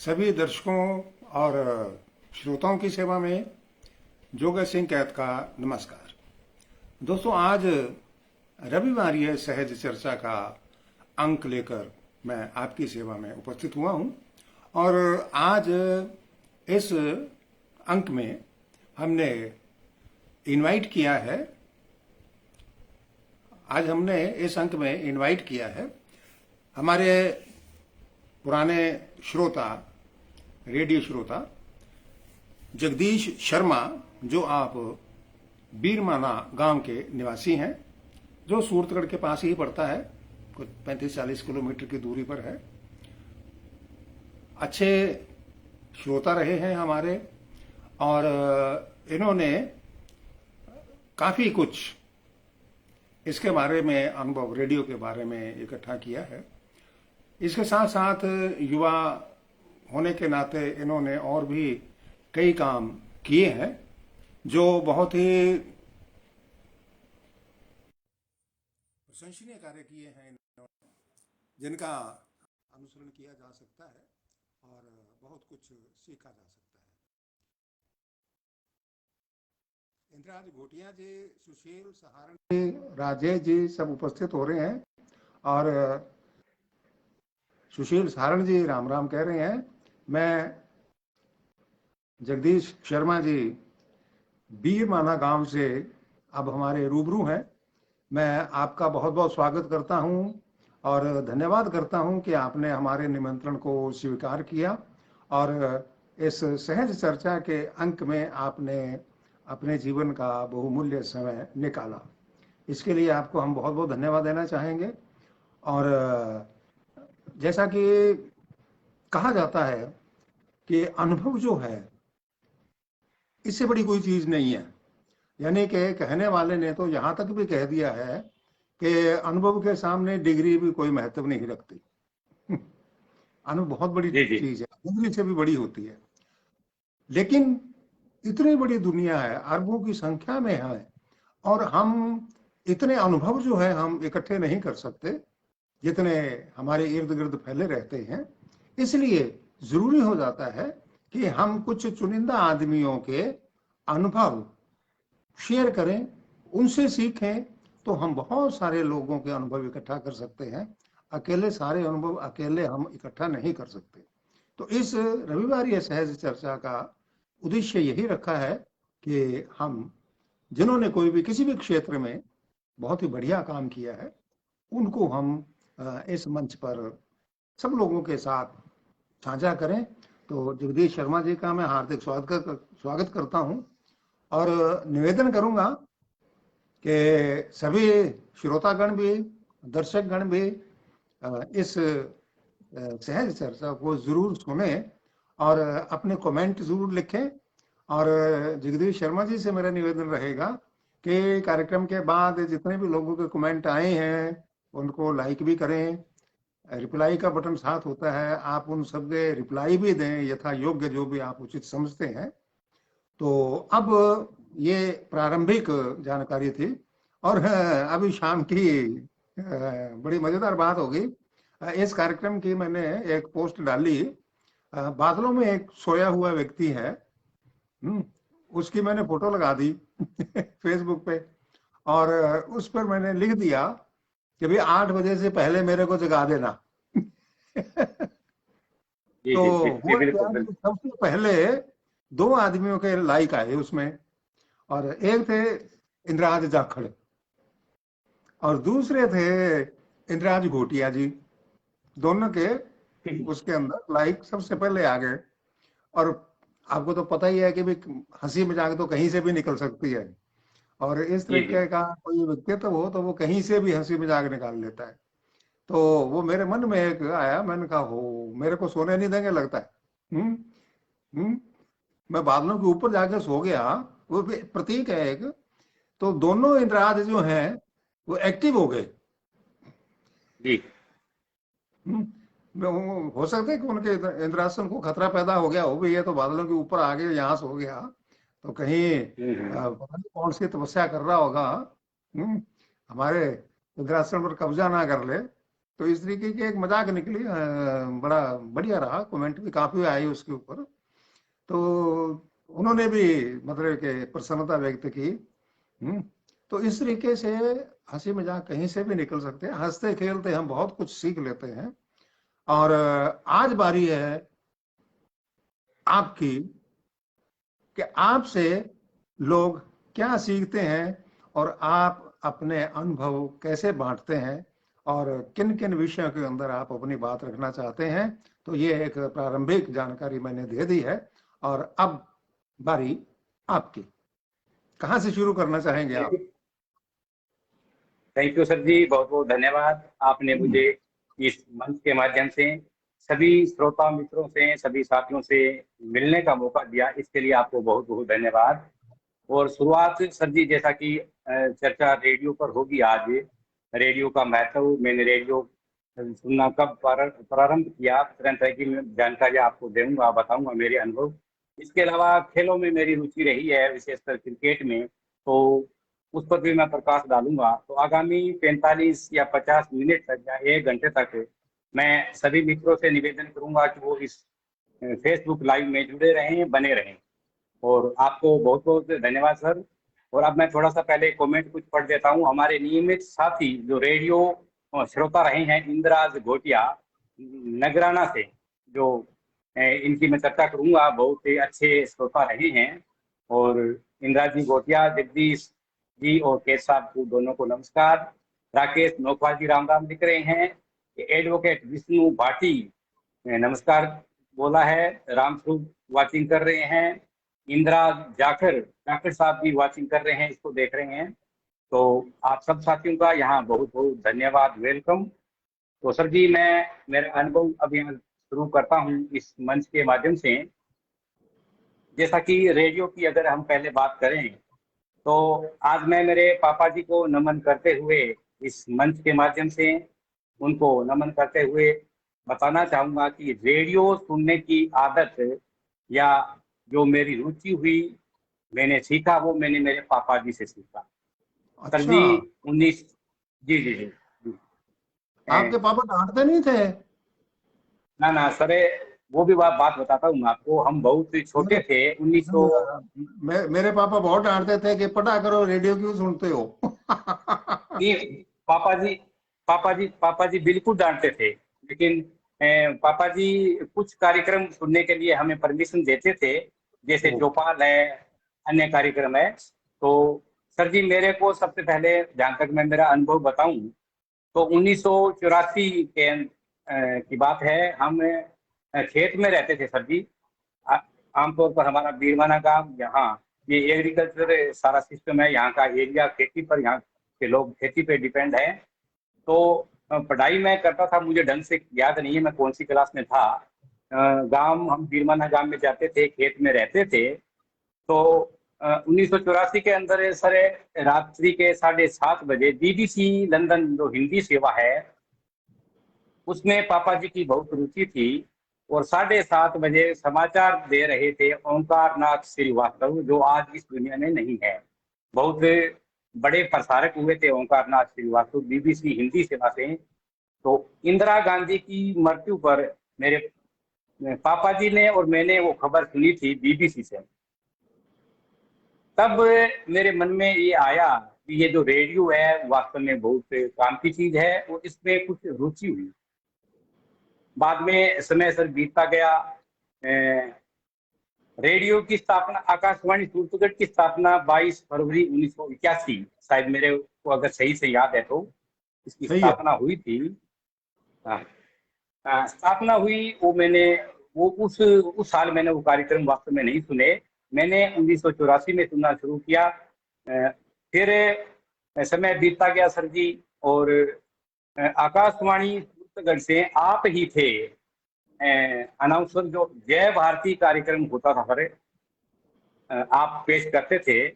सभी दर्शकों और श्रोताओं की सेवा में जोगा सिंह कैद का नमस्कार। दोस्तों, आज रविवारीय सहज चर्चा का अंक लेकर मैं आपकी सेवा में उपस्थित हुआ हूं और आज इस अंक में हमने इनवाइट किया है हमारे पुराने श्रोता, रेडियो श्रोता जगदीश शर्मा, जो आप बीरमाना गांव के निवासी हैं, जो सूरतगढ़ के पास ही पड़ता है, कुछ 35-40 किलोमीटर की दूरी पर है। अच्छे श्रोता रहे हैं हमारे और इन्होंने काफी कुछ इसके बारे में अनुभव, रेडियो के बारे में इकट्ठा किया है। इसके साथ साथ युवा होने के नाते इन्होंने और भी कई काम किए हैं जो बहुत ही प्रशंसनीय कार्य किए हैं, जिनका अनुसरण किया जा सकता है और बहुत कुछ सीखा जा सकता है। इंद्राज घोटिया जी, सुशील सहारण जी, राजेश जी सब उपस्थित हो रहे हैं और सुशील सहारण जी राम राम कह रहे हैं। मैं जगदीश शर्मा जी बीरमाना गांव से अब हमारे रूबरू हैं। मैं आपका बहुत बहुत स्वागत करता हूं और धन्यवाद करता हूं कि आपने हमारे निमंत्रण को स्वीकार किया और इस सहज चर्चा के अंक में आपने अपने जीवन का बहुमूल्य समय निकाला। इसके लिए आपको हम बहुत बहुत धन्यवाद देना चाहेंगे। और जैसा कि कहा जाता है कि अनुभव जो है, इससे बड़ी कोई चीज नहीं है। यानी कि कहने वाले ने तो यहां तक भी कह दिया है कि अनुभव के सामने डिग्री भी कोई महत्व नहीं रखती। अनुभव बहुत बड़ी जी जी। चीज है, डिग्री से भी बड़ी होती है। लेकिन इतनी बड़ी दुनिया है, अरबों की संख्या में है, और हम इतने अनुभव जो है हम इकट्ठे नहीं कर सकते जितने हमारे इर्द गिर्द फैले रहते हैं। इसलिए जरूरी हो जाता है कि हम कुछ चुनिंदा आदमियों के अनुभव शेयर करें, उनसे सीखें, तो हम बहुत सारे लोगों के अनुभव इकट्ठा कर सकते हैं। अकेले सारे अनुभव अकेले हम इकट्ठा नहीं कर सकते। तो इस रविवारीय सहज चर्चा का उद्देश्य यही रखा है कि हम जिन्होंने कोई भी किसी भी क्षेत्र में बहुत ही बढ़िया काम किया है, उनको हम इस मंच पर सब लोगों के साथ साझा करें। तो जगदीश शर्मा जी का मैं हार्दिक स्वागत करता हूं और निवेदन करूंगा कि सभी श्रोतागण भी, दर्शकगण भी इस सहज चर्चा को जरूर सुने और अपने कमेंट जरूर लिखें। और जगदीश शर्मा जी से मेरा निवेदन रहेगा कि कार्यक्रम के बाद जितने भी लोगों के कमेंट आए हैं उनको लाइक भी करें। रिप्लाई का बटन साथ होता है, आप उन सब के रिप्लाई भी दें यथा योग्य, जो भी आप उचित समझते हैं। तो अब ये प्रारंभिक जानकारी थी और अभी शाम की बड़ी मजेदार बात होगी। इस कार्यक्रम की मैंने एक पोस्ट डाली, बादलों में एक सोया हुआ व्यक्ति है, उसकी मैंने फोटो लगा दी फेसबुक पे और उस पर मैंने लिख दिया कि भाई 8 बजे से पहले मेरे को जगा देना। जी तो जी जी जी, हुआ क्या बिल्कुल कि बिल्कुल। सबसे पहले 2 आदमियों के लाइक आए उसमें, और एक थे इंद्राज जाखड़ और दूसरे थे इंद्राज घोटिया जी। दोनों के उसके अंदर लाइक सबसे पहले आ गए। और आपको तो पता ही है कि भाई हंसी मजाक तो कहीं से भी निकल सकती है, और इस जी जी तरीके का कोई व्यक्तित्व हो तो वो कहीं से भी हंसी मजाक निकाल लेता है। तो वो मेरे मन में एक आया, मैंने कहा हो मेरे को सोने नहीं देंगे लगता है। हम्म हम्म मैं बादलों के ऊपर जाके सो गया। वो भी प्रतीक है एक। तो दोनों इंद्राज जो हैं वो एक्टिव हो गए। जी हो सकता है कि उनके इंद्रासन को खतरा पैदा हो गया हो, भी ये तो बादलों के ऊपर आ गए, यहाँ सो गया, तो कहीं हम्म। पता नहीं कौन सी तपस्या कर रहा होगा, हम्म, हमारे इंद्रासन पर कब्जा ना कर ले। तो इस तरीके की एक मजाक निकली, बड़ा बढ़िया रहा, कमेंट भी काफी आई उसके ऊपर। तो उन्होंने भी मतलब कि प्रसन्नता व्यक्त की। तो इस तरीके से हंसी मजाक कहीं से भी निकल सकते हैं, हंसते खेलते हम बहुत कुछ सीख लेते हैं। और आज बारी है आपकी कि आपसे लोग क्या सीखते हैं और आप अपने अनुभव कैसे बांटते हैं और किन किन विषयों के अंदर आप अपनी बात रखना चाहते हैं। तो ये एक प्रारंभिक जानकारी मैंने दे दी है, और अब बारी आपकी। कहां से शुरू करना चाहेंगे आप? थैंक यू सर जी, बहुत बहुत धन्यवाद। आपने मुझे इस मंच के माध्यम से सभी श्रोता मित्रों से, सभी साथियों से मिलने का मौका दिया, इसके लिए आपको बहुत बहुत धन्यवाद। और शुरुआत सर जी, जैसा कि चर्चा रेडियो पर होगी आज, रेडियो का महत्व, मैंने रेडियो सुनना कब प्रारंभ किया, तरह तरह की जानकारी आपको दूंगा, बताऊंगा मेरे अनुभव। इसके अलावा खेलों में मेरी रुचि रही है, विशेषकर क्रिकेट में, तो उस पर भी मैं प्रकाश डालूंगा। तो आगामी 45 या 50 मिनट तक या 1 घंटे तक मैं सभी मित्रों से निवेदन करूंगा कि वो इस फेसबुक लाइव में जुड़े रहें, बने रहें। और आपको बहुत बहुत धन्यवाद सर। और अब मैं थोड़ा सा पहले कमेंट कुछ पढ़ देता हूँ। हमारे नियमित साथी जो रेडियो श्रोता रहे हैं, इंद्राज घोटिया नगराना से, जो इनकी मैं चर्चा करूंगा, बहुत ही अच्छे श्रोता रहे हैं। और इंद्राज जी घोटिया, जगदीश जी और केश साहब को दोनों को नमस्कार। राकेश नौखवाल जी राम राम लिख रहे हैं। एडवोकेट विष्णु भाटी नमस्कार बोला है, रामस्वरूप वाचिंग कर रहे हैं। इंदिरा जाखर जाखर साहब भी वाचिंग कर रहे हैं, इसको देख रहे हैं। तो आप सब साथियों का यहाँ बहुत बहुत धन्यवाद, वेलकम। तो सर जी, मैं मेरा अनुभव अब यहाँ शुरू करता हूँ इस मंच के माध्यम से। जैसा कि रेडियो की अगर हम पहले बात करें, तो आज मैं मेरे पापा जी को नमन करते हुए इस मंच के माध्यम से उनको नमन करते हुए बताना चाहूंगा कि रेडियो सुनने की आदत या जो मेरी रुचि हुई, मैंने सीखा, वो मैंने मेरे पापा जी से सीखा। सर अच्छा, जी 19 जी जी जी जी। आपके पापा डांटते नहीं थे? ना ना सर, वो भी बात बताता हूँ मैं आपको। हम बहुत ही छोटे मेरे थे, 1900। मेरे पापा बहुत डांटते थे कि पढ़ा करो, रेडियो क्यों सुनते हो? नहीं, पापा जी पापा जी बिल्कुल डांटते थे, लेकिन पापा जी कुछ कार्यक्रम सुनने के लिए हमें परमिशन देते थे, जैसे ओ, चौपाल है, अन्य कार्यक्रम है। तो सर जी, मेरे को सबसे पहले जहाँ तक मैं मेरा अनुभव बताऊं, तो 1984 के की बात है। हम खेत में रहते थे सर जी। आ- आमतौर पर हमारा बीरवाना गांव, यहाँ ये एग्रीकल्चर सारा सिस्टम है, यहाँ का एरिया खेती पर, यहाँ के लोग खेती पे डिपेंड है। तो पढ़ाई मैं करता था, मुझे ढंग से याद नहीं है मैं कौन सी क्लास में था। गांव, हम बीरवाना गांव में जाते थे, खेत में रहते थे। तो 1984 के अंदर सर, रात्रि के 7:30 बजे बीबीसी लंदन जो हिंदी सेवा है, उसमें पापा जी की बहुत रुचि थी। और 7:30 बजे समाचार दे रहे थे ओंकार नाथ श्रीवास्तव, जो आज इस दुनिया में नहीं है। बहुत बड़े प्रसारक हुए थे ओंकार नाथ श्रीवास्तव बीबीसी हिंदी सेवा से। तो इंदिरा गांधी की मृत्यु पर मेरे पापा जी ने और मैंने वो खबर सुनी थी बीबीसी से। तब मेरे मन में ये आया कि ये जो रेडियो है वास्तव में बहुत काम की चीज है, और इसमें कुछ रुचि हुई। बाद में समय सर बीतता गया। रेडियो की स्थापना, आकाशवाणी सूरतगढ़ की स्थापना 22 फरवरी 1981, शायद मेरे को अगर सही से याद है तो इसकी सही है। स्थापना हुई थी। हाँ, स्थापना हुई। वो मैंने वो उस साल मैंने वो कार्यक्रम वास्तव में नहीं सुने। मैंने 1984 में सुनना शुरू किया। फिर समय बीतता गया सर जी, और आकाशवाणी सूरतगढ़ से आप ही थे अनाउंसर, जो जय भारती कार्यक्रम होता था सर, आप पेश करते थे।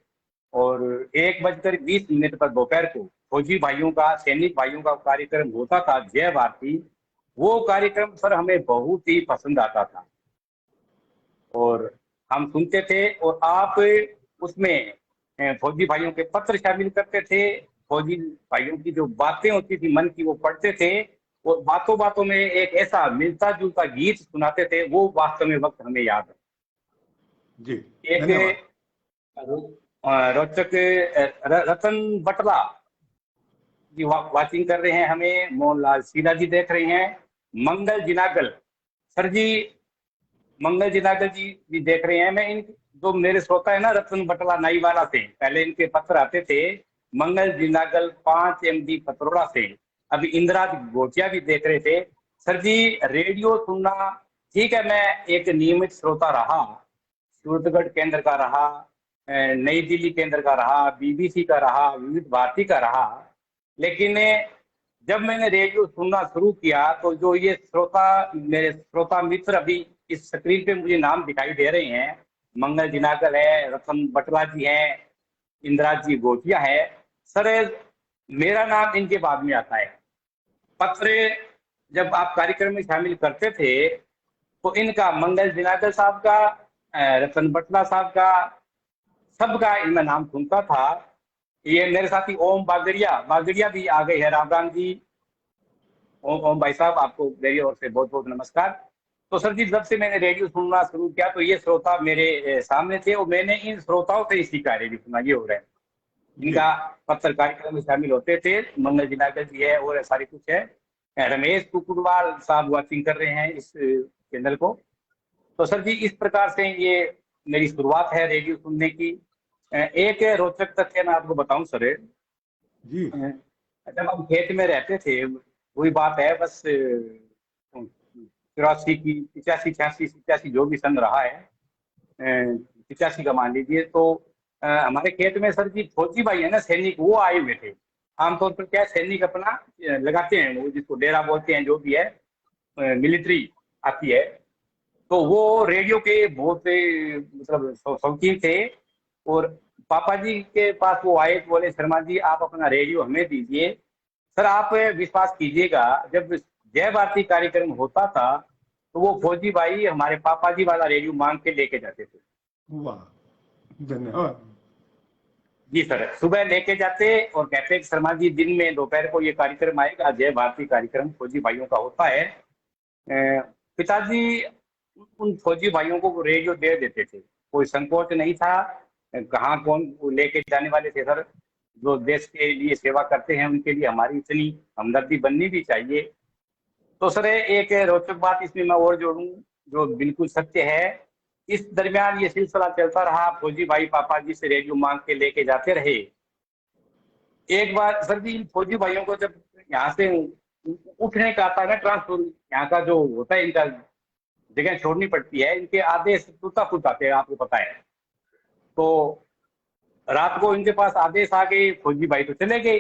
और 1:20 पर दोपहर को फौजी भाइयों का, सैनिक भाइयों का कार्यक्रम होता था, जय भारती। वो कार्यक्रम सर हमें बहुत ही पसंद आता था और हम सुनते थे। और आप उसमें फौजी भाइयों के पत्र शामिल करते थे, फौजी भाइयों की जो बातें होती थी मन की, वो पढ़ते थे। और बातों बातों में एक ऐसा मिलता जुलता गीत सुनाते थे, वो वास्तव में वक्त हमें याद है। जी, एक धन्यवाद। रोचक रतन बटला जी वाचिंग कर रहे हैं हमें, मोहनलाल शीला जी देख रहे हैं, मंगल जिनागल सर जी, मंगल जिनागल जी भी देख रहे हैं। मैं इन जो मेरे श्रोता है ना रतन बटला नाईवाला से, पहले इनके पत्र आते थे, मंगल जिनागल 5 MD पत्रोड़ा से, अभी इंदिराज गोटिया भी देख रहे थे। सर जी रेडियो सुनना ठीक है, मैं एक नियमित श्रोता रहा, सूरतगढ़ केंद्र का रहा, नई दिल्ली केंद्र का रहा, BBC का रहा, विविध भारती का रहा, लेकिन जब मैंने रेडियो सुनना शुरू किया तो जो ये श्रोता, मेरे श्रोता मित्र अभी इस स्क्रीन पे मुझे नाम दिखाई दे रहे हैं, मंगल जिनागल है, रतन बटला जी हैं, इंदिराज जी गोटिया है, सर मेरा नाम इनके बाद में आता है। पत्र जब आप कार्यक्रम में शामिल करते थे तो इनका, मंगल जिनागल साहब का, रतन बटला साहब का, सबका इनमें नाम सुनता था। ये मेरे साथी ओम बागड़िया बागड़िया भी आ गए हैं, राम राम जी। ओम भाई साहब, आपको मेरी ओर से बहुत बहुत नमस्कार। तो सर जी जब से मैंने रेडियो सुनना शुरू किया तो ये श्रोता मेरे सामने थे और मैंने इन श्रोताओं से ही सीखा रेडियो सुनना, ये हो रहा है। इनका पत्र कार्यक्रम में शामिल होते थे, मंगल जिनागल जी है और सारी कुछ है, रमेश कुकुरवाल साहब वाचिंग कर रहे हैं इस चैनल को। तो सर जी इस प्रकार से ये मेरी शुरुआत है रेडियो सुनने की। एक रोचक तथ्य मैं आपको बताऊं सर जी, जब हम खेत में रहते थे, वही बात है बस 84 की, 85 86 87 जो भी सन रहा है, 85 का मान लीजिए, तो हमारे खेत में सर जी फौजी भाई है ना, सैनिक, वो आए हुए थे। आमतौर पर क्या है, सैनिक अपना लगाते हैं, वो जिसको डेरा बोलते हैं, जो भी है मिलिट्री आती है, तो वो रेडियो के बहुत मतलब शौकीन थे। और पापा जी के पास वो आए, बोले शर्मा जी आप अपना रेडियो हमें दीजिए। सर आप विश्वास कीजिएगा, जब जय भारती कार्यक्रम होता था तो वो फौजी भाई हमारे पापा जी वाला रेडियो मांग के लेके जाते थे। वाह, धन्यवाद। जी सर, सुबह लेके जाते और कहते कि शर्मा जी दिन में दोपहर को ये कार्यक्रम आएगा, जय भारती कार्यक्रम फौजी भाइयों का होता है। पिताजी उन फौजी भाइयों को वो रेडियो दे देते थे, कोई संकोच नहीं था। कहाँ कौन लेके जाने वाले थे सर, जो देश के लिए सेवा करते हैं उनके लिए हमारी इतनी हमदर्दी बननी भी चाहिए। तो सर एक रोचक बात इसमें मैं और जोड़ूं जो बिल्कुल सत्य है, इस दरमियान ये सिलसिला चलता रहा, फौजी भाई पापा जी से रेडियो मांग के लेके जाते रहे। एक बार सर जी इन फौजी भाइयों को जब यहाँ से उठने का आता है ना, ट्रांसफर यहाँ का जो होता है, इनका जगह छोड़नी पड़ती है, इनके आदेश टूटा फूट आते हैं, आपको पता है। तो रात को इनके पास आदेश आ गए, फौजी भाई तो चले गए।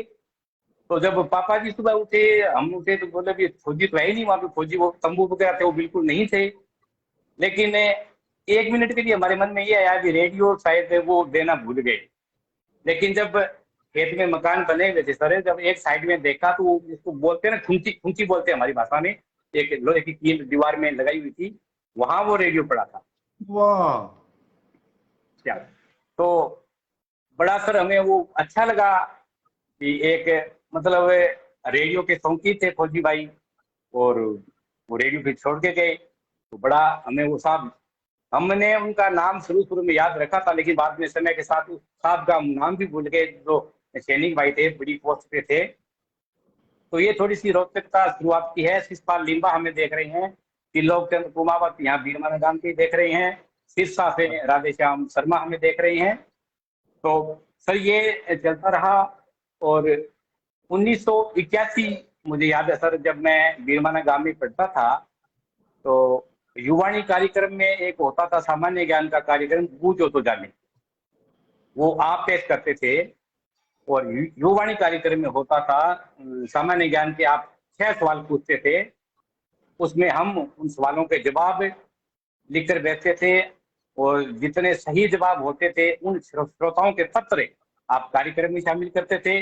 तो जब पापा जी सुबह उठे, हम उठे, तो बोले भी फौजी तो है ही नहीं वहां पे, फौजी वो तंबू वगैरह थे वो बिल्कुल नहीं थे। लेकिन 1 मिनट के लिए हमारे मन में ये आया कि रेडियो शायद वो देना भूल गए। लेकिन जब खेत में मकान बने हुए थे सर, जब एक साइड में देखा तो उसको बोलते हैं ना, खुंची खुंची बोलते हैं हमारी भाषा में, एक लोहे की कील दीवार में लगाई हुई थी, वहां वो रेडियो पड़ा था। वाह, क्या तो बड़ा सर हमें वो अच्छा लगा कि एक मतलब रेडियो के शौकीन थे फौजी भाई, और वो रेडियो फिर छोड़ के गए। तो बड़ा हमें वो साहब, हमने उनका नाम शुरू शुरू में याद रखा था, लेकिन बाद में समय के साथ उस साहब का नाम भी भूल गए, जो सैनिक भाई थे, बड़ी पोस्ट पे थे। तो ये थोड़ी सी रोचकता शुरुआत की है। शिषपाल लिम्बा हमें देख रहे हैं, त्रिलोक चंद्र कुमावत यहाँ बीरमाना गांधी देख रहे हैं, सिरसा से राधेश्याम शर्मा हमें देख रहे हैं। तो सर ये चलता रहा, और 1981 मुझे याद है सर, जब मैं बीरमाना गांव में पढ़ता था, तो युवाणी कार्यक्रम में एक होता था सामान्य ज्ञान का कार्यक्रम, बूझो तो जाने, वो आप पेश करते थे। और युवाणी कार्यक्रम में होता था सामान्य ज्ञान के, आप 6 सवाल पूछते थे, उसमें हम उन सवालों के जवाब लिखकर बैठते थे, और जितने सही जवाब होते थे उन श्रोताओं के पत्र आप कार्यक्रम में शामिल करते थे।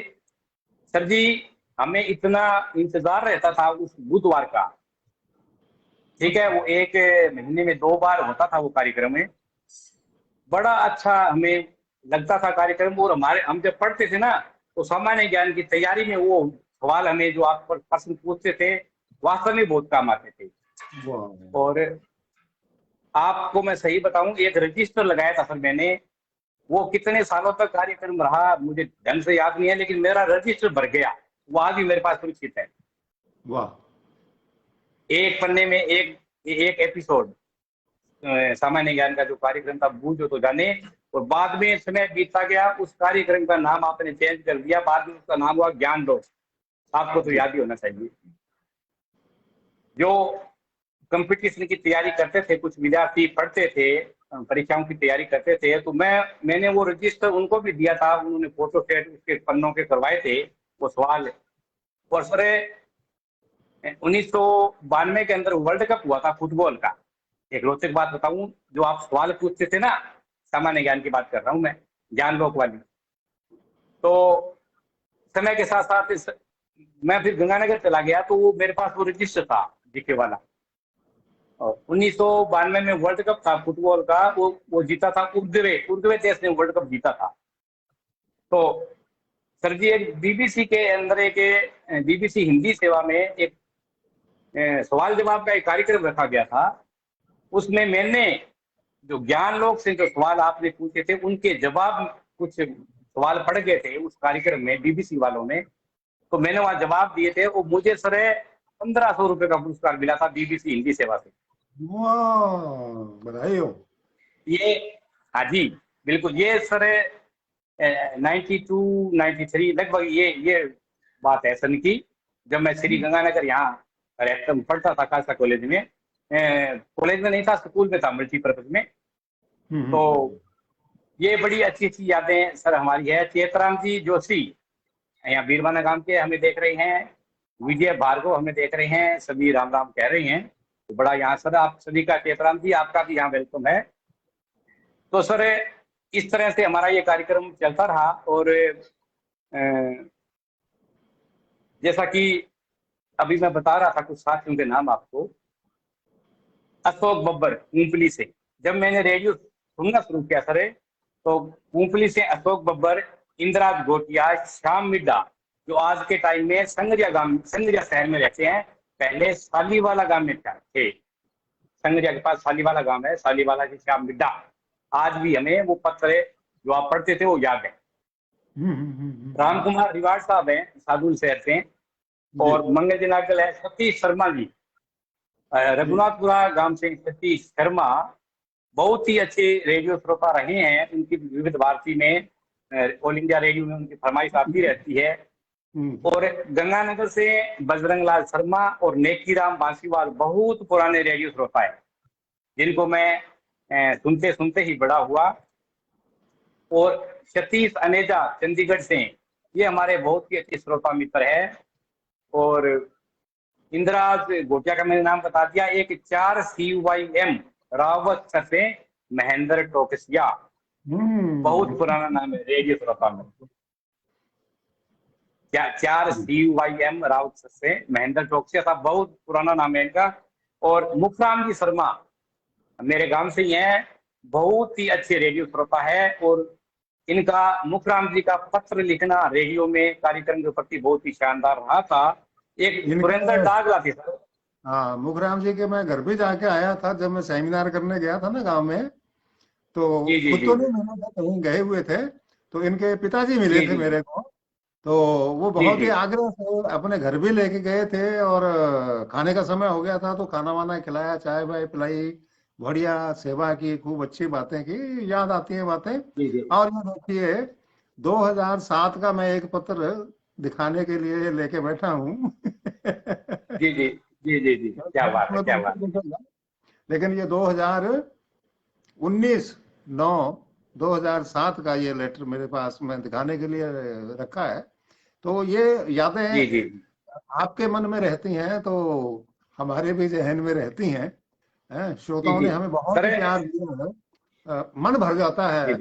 सर जी हमें इतना इंतजार रहता था उस बुधवार का, ठीक है, वो 1 महीने में 2 बार होता था वो कार्यक्रम में, बड़ा अच्छा हमें लगता था कार्यक्रम। और हमारे, हम जब पढ़ते थे ना, तो सामान्य ज्ञान की तैयारी में वो सवाल हमें जो आप प्रश्न पूछते थे, वास्तव में बहुत काम आते थे। वाह। और आपको मैं सही बताऊं, एक रजिस्टर लगाया था सर मैंने, वो कितने सालों तक कार्यक्रम रहा मुझे ढंग से याद नहीं है, लेकिन मेरा रजिस्टर भर गया, वो आज भी मेरे पास सुरक्षित है। वाह। एक पन्ने में एक एक एपिसोड सामान्य ज्ञान का जो कार्यक्रम था, बूझो तो जाने। और बाद में समय बीतता गया, उस कार्यक्रम का नाम आपने चेंज कर दिया, बाद में उसका नाम हुआ ज्ञान लोक। आपको तो जी। याद ही होना चाहिए। जो कंपटीशन की तैयारी करते थे, कुछ विद्यार्थी पढ़ते थे, परीक्षाओं की तैयारी करते थे, तो मैंने वो रजिस्टर उनको भी दिया था, उन्होंने फोटो सेट उसके पन्नों के करवाए थे, वो सवाल। और सर 1992 के अंदर वर्ल्ड कप हुआ था फुटबॉल का। एक रोचक बात बताऊं, जो आप सवाल पूछते थे ना, सामान्य ज्ञान की बात कर रहा हूं मैं, ज्ञान लोक वाली। तो समय के साथ साथ मैं फिर गंगानगर चला गया, तो वो मेरे पास वो रजिस्टर था जीके वाला। और 1992 में वर्ल्ड कप था फुटबॉल का, वो जीता था उर्दवे देश ने वर्ल्ड कप जीता था। तो सर जी, एक बीबीसी के अंदर एक बीबीसी हिंदी सेवा में एक सवाल जवाब का एक कार्यक्रम रखा गया था। उसमें मैंने जो ज्ञान लोक से जो सवाल आपने पूछे थे, उनके जवाब, कुछ सवाल पढ़ गए थे उस कार्यक्रम में बीबीसी वालों ने, तो मैंने वहां जवाब दिए थे। वो मुझे सर 1500 रुपए का पुरस्कार मिला था बीबीसी हिंदी सेवा से। वाह, बधाई हो। ये, हाँ जी बिल्कुल, ये सर 92 93 लगभग ये बात है सन की, जब मैं श्री गंगानगर यहाँ रहता पढ़ता था खालसा कॉलेज में। कॉलेज में नहीं था, स्कूल में था, मल्टीपर्पज में। तो ये बड़ी अच्छी अच्छी यादें सर हमारी है। चेतराम जी जोशी यहाँ बीरवाना गांव के हमें देख रहे हैं, विजय भार्गव हमें देख रहे हैं, सभी राम राम कह रहे हैं। तो बड़ा यहाँ सर आप सभी का, चेतराम जी आपका भी यहाँ वेलकम है। तो सर इस तरह से हमारा ये कार्यक्रम चलता रहा। और जैसा कि अभी मैं बता रहा था कुछ साथियों के नाम आपको, अशोक बब्बर ऊंपली से, जब मैंने रेडियो सुनना शुरू किया सर, तो ऊंपली से अशोक बब्बर, इंदिराज घोटिया, श्याम मिड्डा, जो आज के टाइम में संगरिया शहर में रहते हैं, पहले सालीवाला गांव में थे। संगरिया के पास सालीवाला गांव है, सालीवाला के श्याम मिड्डा, आज भी हमें वो पत्र जो आप पढ़ते थे वो याद है। राम कुमार रिवाड़ साहब हैं, सादुल शहर से। और मंगल दिनागल है सतीश शर्मा जी, रघुनाथपुरा गांव से सतीश शर्मा, बहुत ही अच्छे रेडियो श्रोता रहे हैं। उनकी विविध भारती में, ऑल इंडिया रेडियो में उनकी फरमाइश आती रहती है। और गंगानगर से बजरंग लाल शर्मा और नेकीराम बांसीवाल, बहुत पुराने रेडियो श्रोता है, जिनको मैं सुनते सुनते ही बड़ा हुआ। और सतीश अनेजा चंडीगढ़ से, ये हमारे बहुत ही अच्छे श्रोता मित्र है। और इंदिराज घोटिया का मैंने नाम बता दिया। एक 4 CYM रावत से महेंद्र टोकसिया, बहुत पुराना नाम है रेडियो श्रोता में। 4 CYM रावत से महेंद्र टोकसिया साहब, बहुत पुराना नाम है इनका। और मुखराम जी शर्मा मेरे गांव से ही हैं, बहुत ही अच्छे रेडियो श्रोता है। और इनका, मुखराम जी का पत्र लिखना रेडियो में कार्यक्रम के प्रति बहुत ही शानदार रहा था। एक सुरेंद्र डागला थी सर। हाँ, मुखराम जी के मैं घर भी जाके आया था, जब मैं सेमिनार करने गया था ना गांव में। तो खुद तो नहीं मिले थे, कहीं गए हुए थे, तो इनके पिताजी मिले थे मेरे को। तो वो बहुत ही आग्रह से अपने घर भी लेके गए थे, और खाने का समय हो गया था तो खाना वाना खिलाया, चाय वाय पिलाई, बढ़िया सेवा की, खूब अच्छी बातें की, याद आती है बातें। और ये देखिए 2007 का मैं एक पत्र दिखाने के लिए लेके बैठा हूँ। जी जी जी जी जी, क्या बात है, क्या बात है। लेकिन ये 2019/9/2007 का ये लेटर मेरे पास में दिखाने के लिए रखा है। तो ये यादें जी जी आपके मन में रहती हैं, तो हमारे भी जहन में रहती हैं। श्रोताओं ने हमें बहुत ही प्यार दिया है, मन भर जाता है,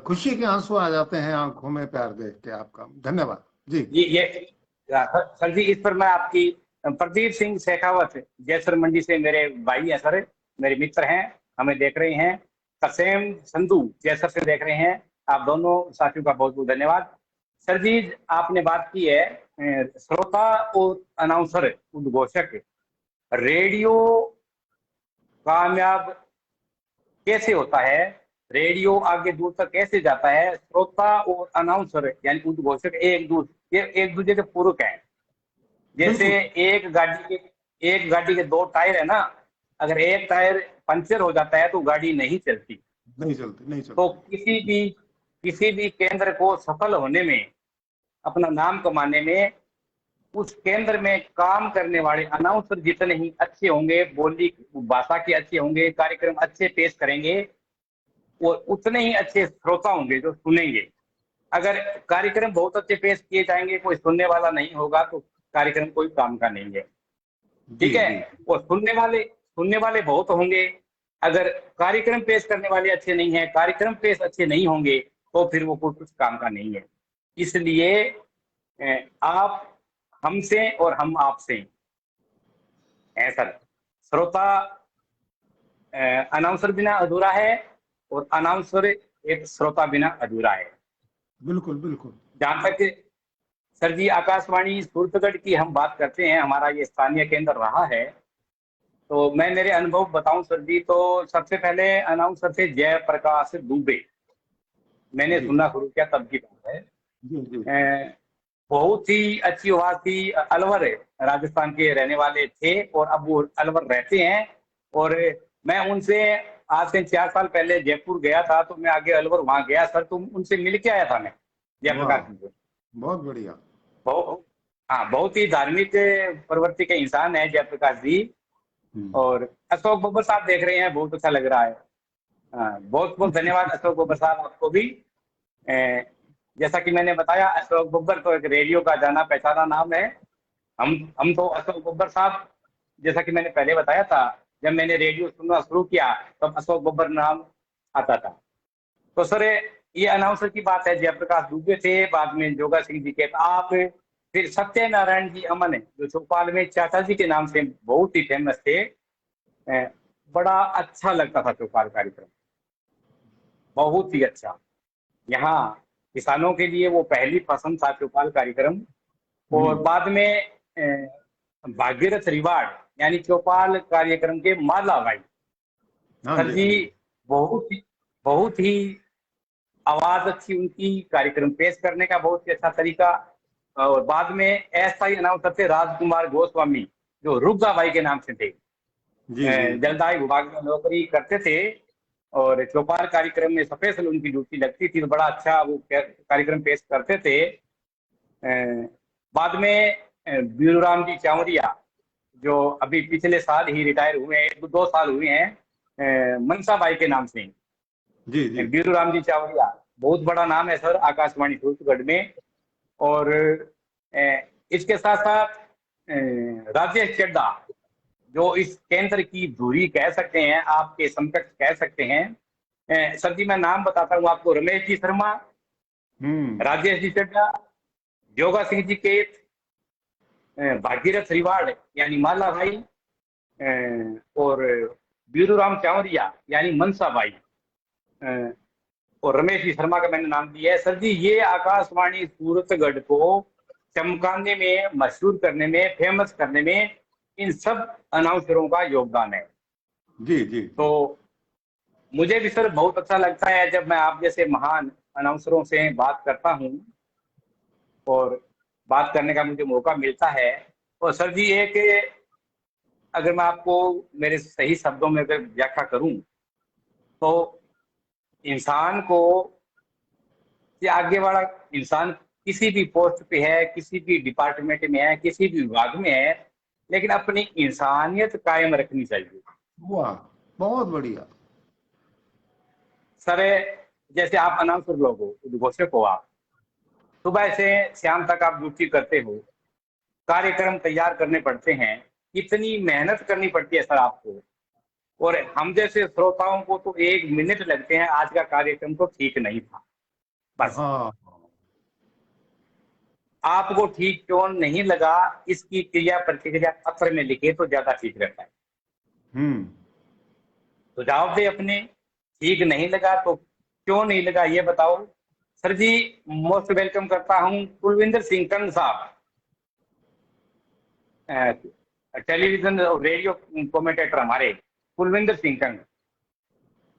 खुशी के आंसू आ जाते हैं आंखों में प्यार देख के। आपका धन्यवाद जी। ये सर जी, इस पर मैं आपकी, प्रदीप सिंह शेखावत जैसर मंडी से मेरे भाई हैं सर, मेरे मित्र हैं, हमें देख रहे हैं। कसेम संधू जैसर से देख रहे हैं। आप दोनों साथियों का बहुत बहुत धन्यवाद। सर जी, आपने बात की है श्रोता और अनाउंसर उद्घोषक रेडियो कामयाब कैसे होता है, रेडियो आगे दूर तक कैसे जाता है। श्रोता और अनाउंसर यानी उद्घोषक एक दूसरे के पूरक हैं। जैसे एक गाड़ी के दो टायर है ना, अगर एक टायर पंचर हो जाता है तो गाड़ी नहीं चलती। तो किसी भी केंद्र को सफल होने में, अपना नाम कमाने में, उस केंद्र में काम करने वाले अनाउंसर जितने ही अच्छे होंगे, बोली भाषा के अच्छे होंगे, कार्यक्रम अच्छे पेश करेंगे, वो उतने ही अच्छे श्रोता होंगे जो सुनेंगे। अगर कार्यक्रम बहुत अच्छे पेश किए जाएंगे, कोई सुनने वाला नहीं होगा तो कार्यक्रम कोई काम का नहीं है। ठीक है, और सुनने वाले बहुत होंगे, अगर कार्यक्रम पेश करने वाले अच्छे नहीं है, कार्यक्रम पेश अच्छे नहीं होंगे तो फिर वो कुछ काम का नहीं है। इसलिए आप हमसे और हम आपसे हैं सर। श्रोता अनाउंसर बिना अधूरा है और अनाउंसर एक श्रोता बिना अधूरा है। बिल्कुल बिल्कुल। जहां तक सर जी आकाशवाणी सूरतगढ़ की हम बात करते हैं, हमारा ये स्थानीय केंद्र रहा है, तो मैं मेरे अनुभव बताऊं सर जी, तो सबसे पहले अनाउंसर थे जयप्रकाश दुबे। मैंने सुनना शुरू किया तब की बात है। बहुत ही अच्छी आवाज थी। अलवर राजस्थान के रहने वाले थे और अब वो अलवर रहते हैं। और मैं उनसे आज से 4 साल पहले जयपुर गया था, तो मैं आगे अलवर वहां गया सर, तो उनसे मिल के आया था मैं, जयप्रकाश जी से। बहुत बढ़िया। बहुत ही धार्मिक प्रवृत्ति के इंसान है जयप्रकाश जी। और अशोक बब्बर साहब देख रहे हैं, बहुत अच्छा लग रहा है। बहुत बहुत धन्यवाद अशोक बब्बर साहब, आपको भी। जैसा कि मैंने बताया, अशोक बब्बर तो एक रेडियो का जाना पहचाना नाम है। हम तो अशोक बब्बर साहब, जैसा कि मैंने पहले बताया था, जब मैंने रेडियो सुनना शुरू किया तब अशोक बब्बर नाम आता था। तो सर ये अनाउंसर की बात है, जयप्रकाश दुबे थे, बाद में जोगा सिंह जी के आप, फिर सत्यनारायण जी अमन जो चौपाल में चाचा जी के नाम से बहुत ही फेमस थे। बड़ा अच्छा लगता था चौपाल कार्यक्रम, बहुत ही अच्छा। यहाँ किसानों के लिए वो पहली पसंद था चौपाल कार्यक्रम। और बाद में भागीरथ रिवाड़ यानी चौपाल कार्यक्रम के माला भाई सर जी, बहुत ही आवाज अच्छी उनकी, कार्यक्रम पेश करने का बहुत ही अच्छा तरीका। और बाद में ऐसा ही अनाउंसर थे राजकुमार गोस्वामी, जो रुग्जा भाई के नाम से थे। जलदाय विभाग में नौकरी करते थे और चौपाल कार्यक्रम में स्पेशल उनकी ड्यूटी लगती थी, तो बड़ा अच्छा वो कार्यक्रम पेश करते थे। बाद में बीरूराम जी चावरिया, जो अभी पिछले साल ही रिटायर हुए हैं, 2 साल हुए हैं, मनसा बाई के नाम से। बीरूराम जी चावरिया बहुत बड़ा नाम है सर आकाशवाणी सूरतगढ़ में। और इसके साथ साथ राजेश चड्डा, जो इस केंद्र की धुरी कह सकते हैं, आपके समकक्ष कह सकते हैं। सर जी मैं नाम बताता हूँ आपको, रमेश जी शर्मा, राजेश जी चड्डा, जोगा सिंह जी केत, भागीरथ रिवाड़ यानी माला भाई, और बीरूराम चावरिया यानी मनसा भाई, और रमेश जी शर्मा का मैंने नाम दिया है। सर जी ये आकाशवाणी सूरतगढ़ को चमकाने में, मशहूर करने में, फेमस करने में इन सब अनाउंसरों का योगदान है। जी। तो मुझे भी सर बहुत अच्छा लगता है जब मैं आप जैसे महान अनाउंसरों से बात करता हूँ और बात करने का मुझे मौका मिलता है। और सर जी एक, अगर मैं आपको मेरे सही शब्दों में अगर व्याख्या करूं तो इंसान को, आगे वाला इंसान किसी भी पोस्ट पे है, किसी भी डिपार्टमेंट में है, किसी भी विभाग में है, लेकिन अपनी इंसानियत कायम रखनी चाहिए। वाह, बहुत बढ़िया सर। जैसे आप अनाउंसर लोग हो, उद्घोषक हो, आप सुबह से शाम तक आप ड्यूटी करते हो, कार्यक्रम तैयार करने पड़ते हैं, कितनी मेहनत करनी पड़ती है सर आपको। और हम जैसे श्रोताओं को तो 1 मिनट लगते हैं, आज का कार्यक्रम तो ठीक नहीं था, बस। आपको ठीक क्यों नहीं लगा, इसकी क्रिया प्रतिक्रिया पत्र में लिखे तो ज्यादा ठीक रहता है। सुझाव दे अपने, ठीक नहीं लगा तो क्यों नहीं लगा ये बताओ। सर जी मोस्ट वेलकम करता हूं कुलविंदर सिंह कंग साहब, टेलीविजन और रेडियो कमेंटेटर हमारे कुलविंदर सिंह कंग,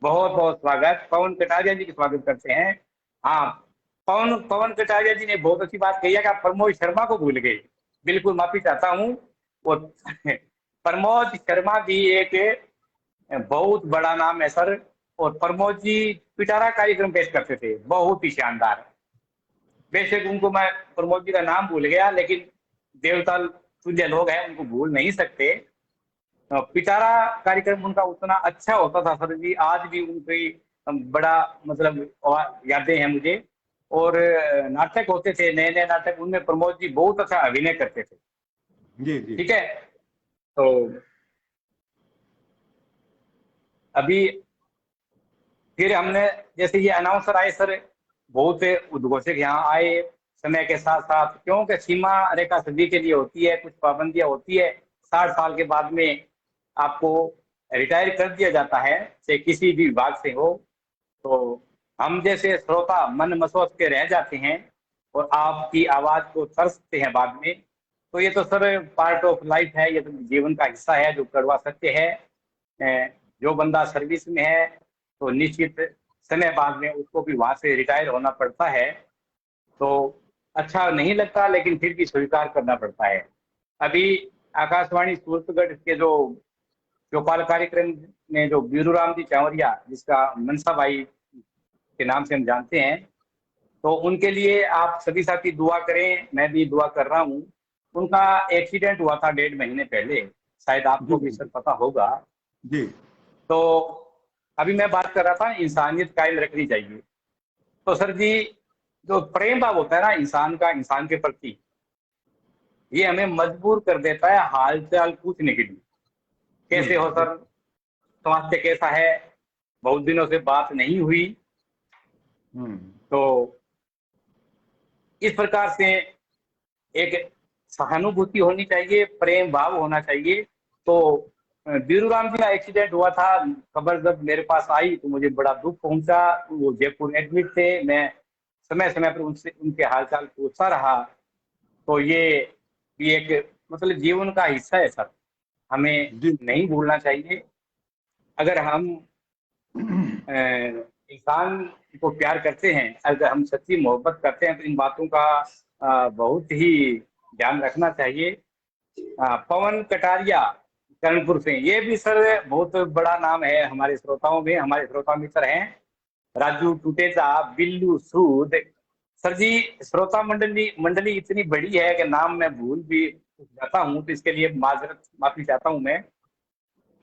बहुत बहुत स्वागत। पवन कटारिया जी का स्वागत करते हैं। हाँ, पवन कटारिया जी ने बहुत अच्छी बात कही है कि आप प्रमोद शर्मा को भूल गए। बिल्कुल माफी चाहता हूँ। और प्रमोद शर्मा भी एक बहुत बड़ा नाम है सर। और प्रमोद जी पिटारा कार्यक्रम पेश करते थे, बहुत ही शानदार। बेशक उनको मैं प्रमोद जी का नाम भूल गया, लेकिन देवता तुल्य लोग हैं, उनको भूल नहीं सकते। पिटारा कार्यक्रम उनका उतना अच्छा होता था सर जी, आज भी उनकी बड़ा मतलब यादें हैं मुझे। और नाटक होते थे, नए नए नाटक, उनमें प्रमोद जी बहुत अच्छा अभिनय करते थे। जी जी। ठीक है, तो अभी फिर हमने जैसे ये अनाउंसर आए सर, बहुत उद्घोषक यहाँ आए समय के साथ साथ, क्योंकि सीमा रेखा सभी के लिए होती है, कुछ पाबंदियां होती है। 60 साल के बाद में आपको रिटायर कर दिया जाता है, चाहे किसी भी विभाग से हो। तो हम जैसे श्रोता मन मसोस के रह जाते हैं और आपकी आवाज को तरसते हैं बाद में। तो ये तो सर पार्ट ऑफ लाइफ है, ये तो जीवन का हिस्सा है, जो कड़वा सत्य है। जो बंदा सर्विस में है तो निश्चित समय बाद में उसको भी वहां से रिटायर होना पड़ता है। तो अच्छा नहीं लगता, लेकिन फिर भी स्वीकार करना पड़ता है। अभी आकाशवाणी सूरतगढ़ के जो चौपाल कार्यक्रम में जो बीरूराम जी चावरिया, जिसका मनसा भाई के नाम से हम जानते हैं, तो उनके लिए आप सभी साथी दुआ करें, मैं भी दुआ कर रहा हूँ। उनका एक्सीडेंट हुआ था 1.5 महीने पहले, शायद आपको भी सर पता होगा। जी। तो अभी मैं बात कर रहा था इंसानियत कायम रखनी चाहिए। तो सर जी, जो प्रेम भाव होता है ना इंसान का, इंसान के प्रति, ये हमें मजबूर कर देता है हाल चाल पूछने के लिए। कैसे हो सर, स्वास्थ्य कैसा है, बहुत दिनों से बात नहीं हुई। तो इस प्रकार से एक सहानुभूति होनी चाहिए, प्रेम भाव होना चाहिए। तो बीरूराम जी का एक्सीडेंट हुआ था, खबर जब मेरे पास आई तो मुझे बड़ा दुख पहुंचा। वो जयपुर एडमिट थे, मैं समय समय पर उनसे उनके हालचाल पूछता रहा। तो ये भी एक मतलब जीवन का हिस्सा है सर, हमें जी। नहीं भूलना चाहिए। अगर हम इंसान को प्यार करते हैं, अगर हम सच्ची मोहब्बत करते हैं, तो इन बातों का बहुत ही ध्यान रखना चाहिए। पवन कटारिया कर्णपुर से, ये भी सर बहुत बड़ा नाम है हमारे श्रोताओं में, हमारे श्रोता मित्र हैं। राजू टुटेजा, बिल्लू सूद, सर जी श्रोता मंडली इतनी बड़ी है कि नाम मैं भूल भी जाता हूँ, तो इसके लिए माफी चाहता हूँ मैं।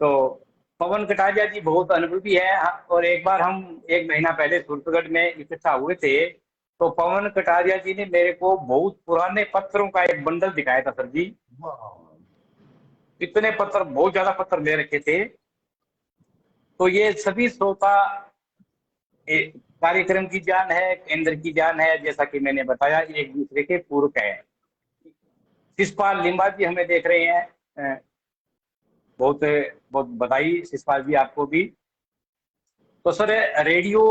तो पवन कटारिया जी बहुत अनुभवी है। और एक बार हम 1 महीना पहले सूरतगढ़ में इकट्ठा हुए थे, तो पवन कटारिया जी ने मेरे को बहुत पुराने पत्रों का एक बंडल दिखाया था सर जी। इतने पत्र, बहुत ज्यादा पत्र ले रखे थे। तो ये सभी श्रोता कार्यक्रम की जान है, केंद्र की जान है, जैसा कि मैंने बताया, एक दूसरे के पूरक है। शिषपाल लिम्बा जी हमें देख रहे हैं, बहुत बहुत बधाई शिषपाल जी आपको भी। तो सर रेडियो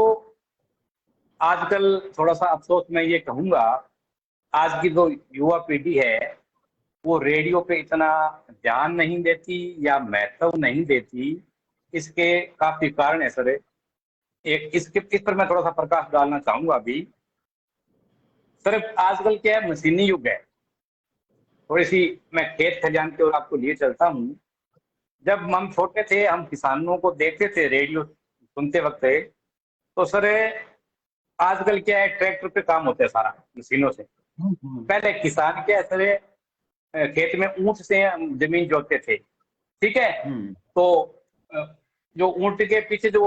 आजकल थोड़ा सा अफसोस मैं ये कहूंगा, आज की जो युवा पीढ़ी है वो रेडियो पे इतना ध्यान नहीं देती या महत्व नहीं देती। इसके काफी कारण है सर। एक इस पर मैं थोड़ा सा प्रकाश डालना चाहूंगा अभी। सर आजकल क्या है, मशीनी युग है। थोड़ी सी मैं खेत खलियान की ओर आपको लिए चलता हूँ। जब हम छोटे थे, हम किसानों को देखते थे रेडियो सुनते वक्त, तो सर आजकल क्या है, ट्रैक्टर पे काम होता है सारा मशीनों से। पहले किसान क्या है सर, खेत में ऊंट से जमीन जोतते थे। ठीक है, तो जो ऊंट के पीछे जो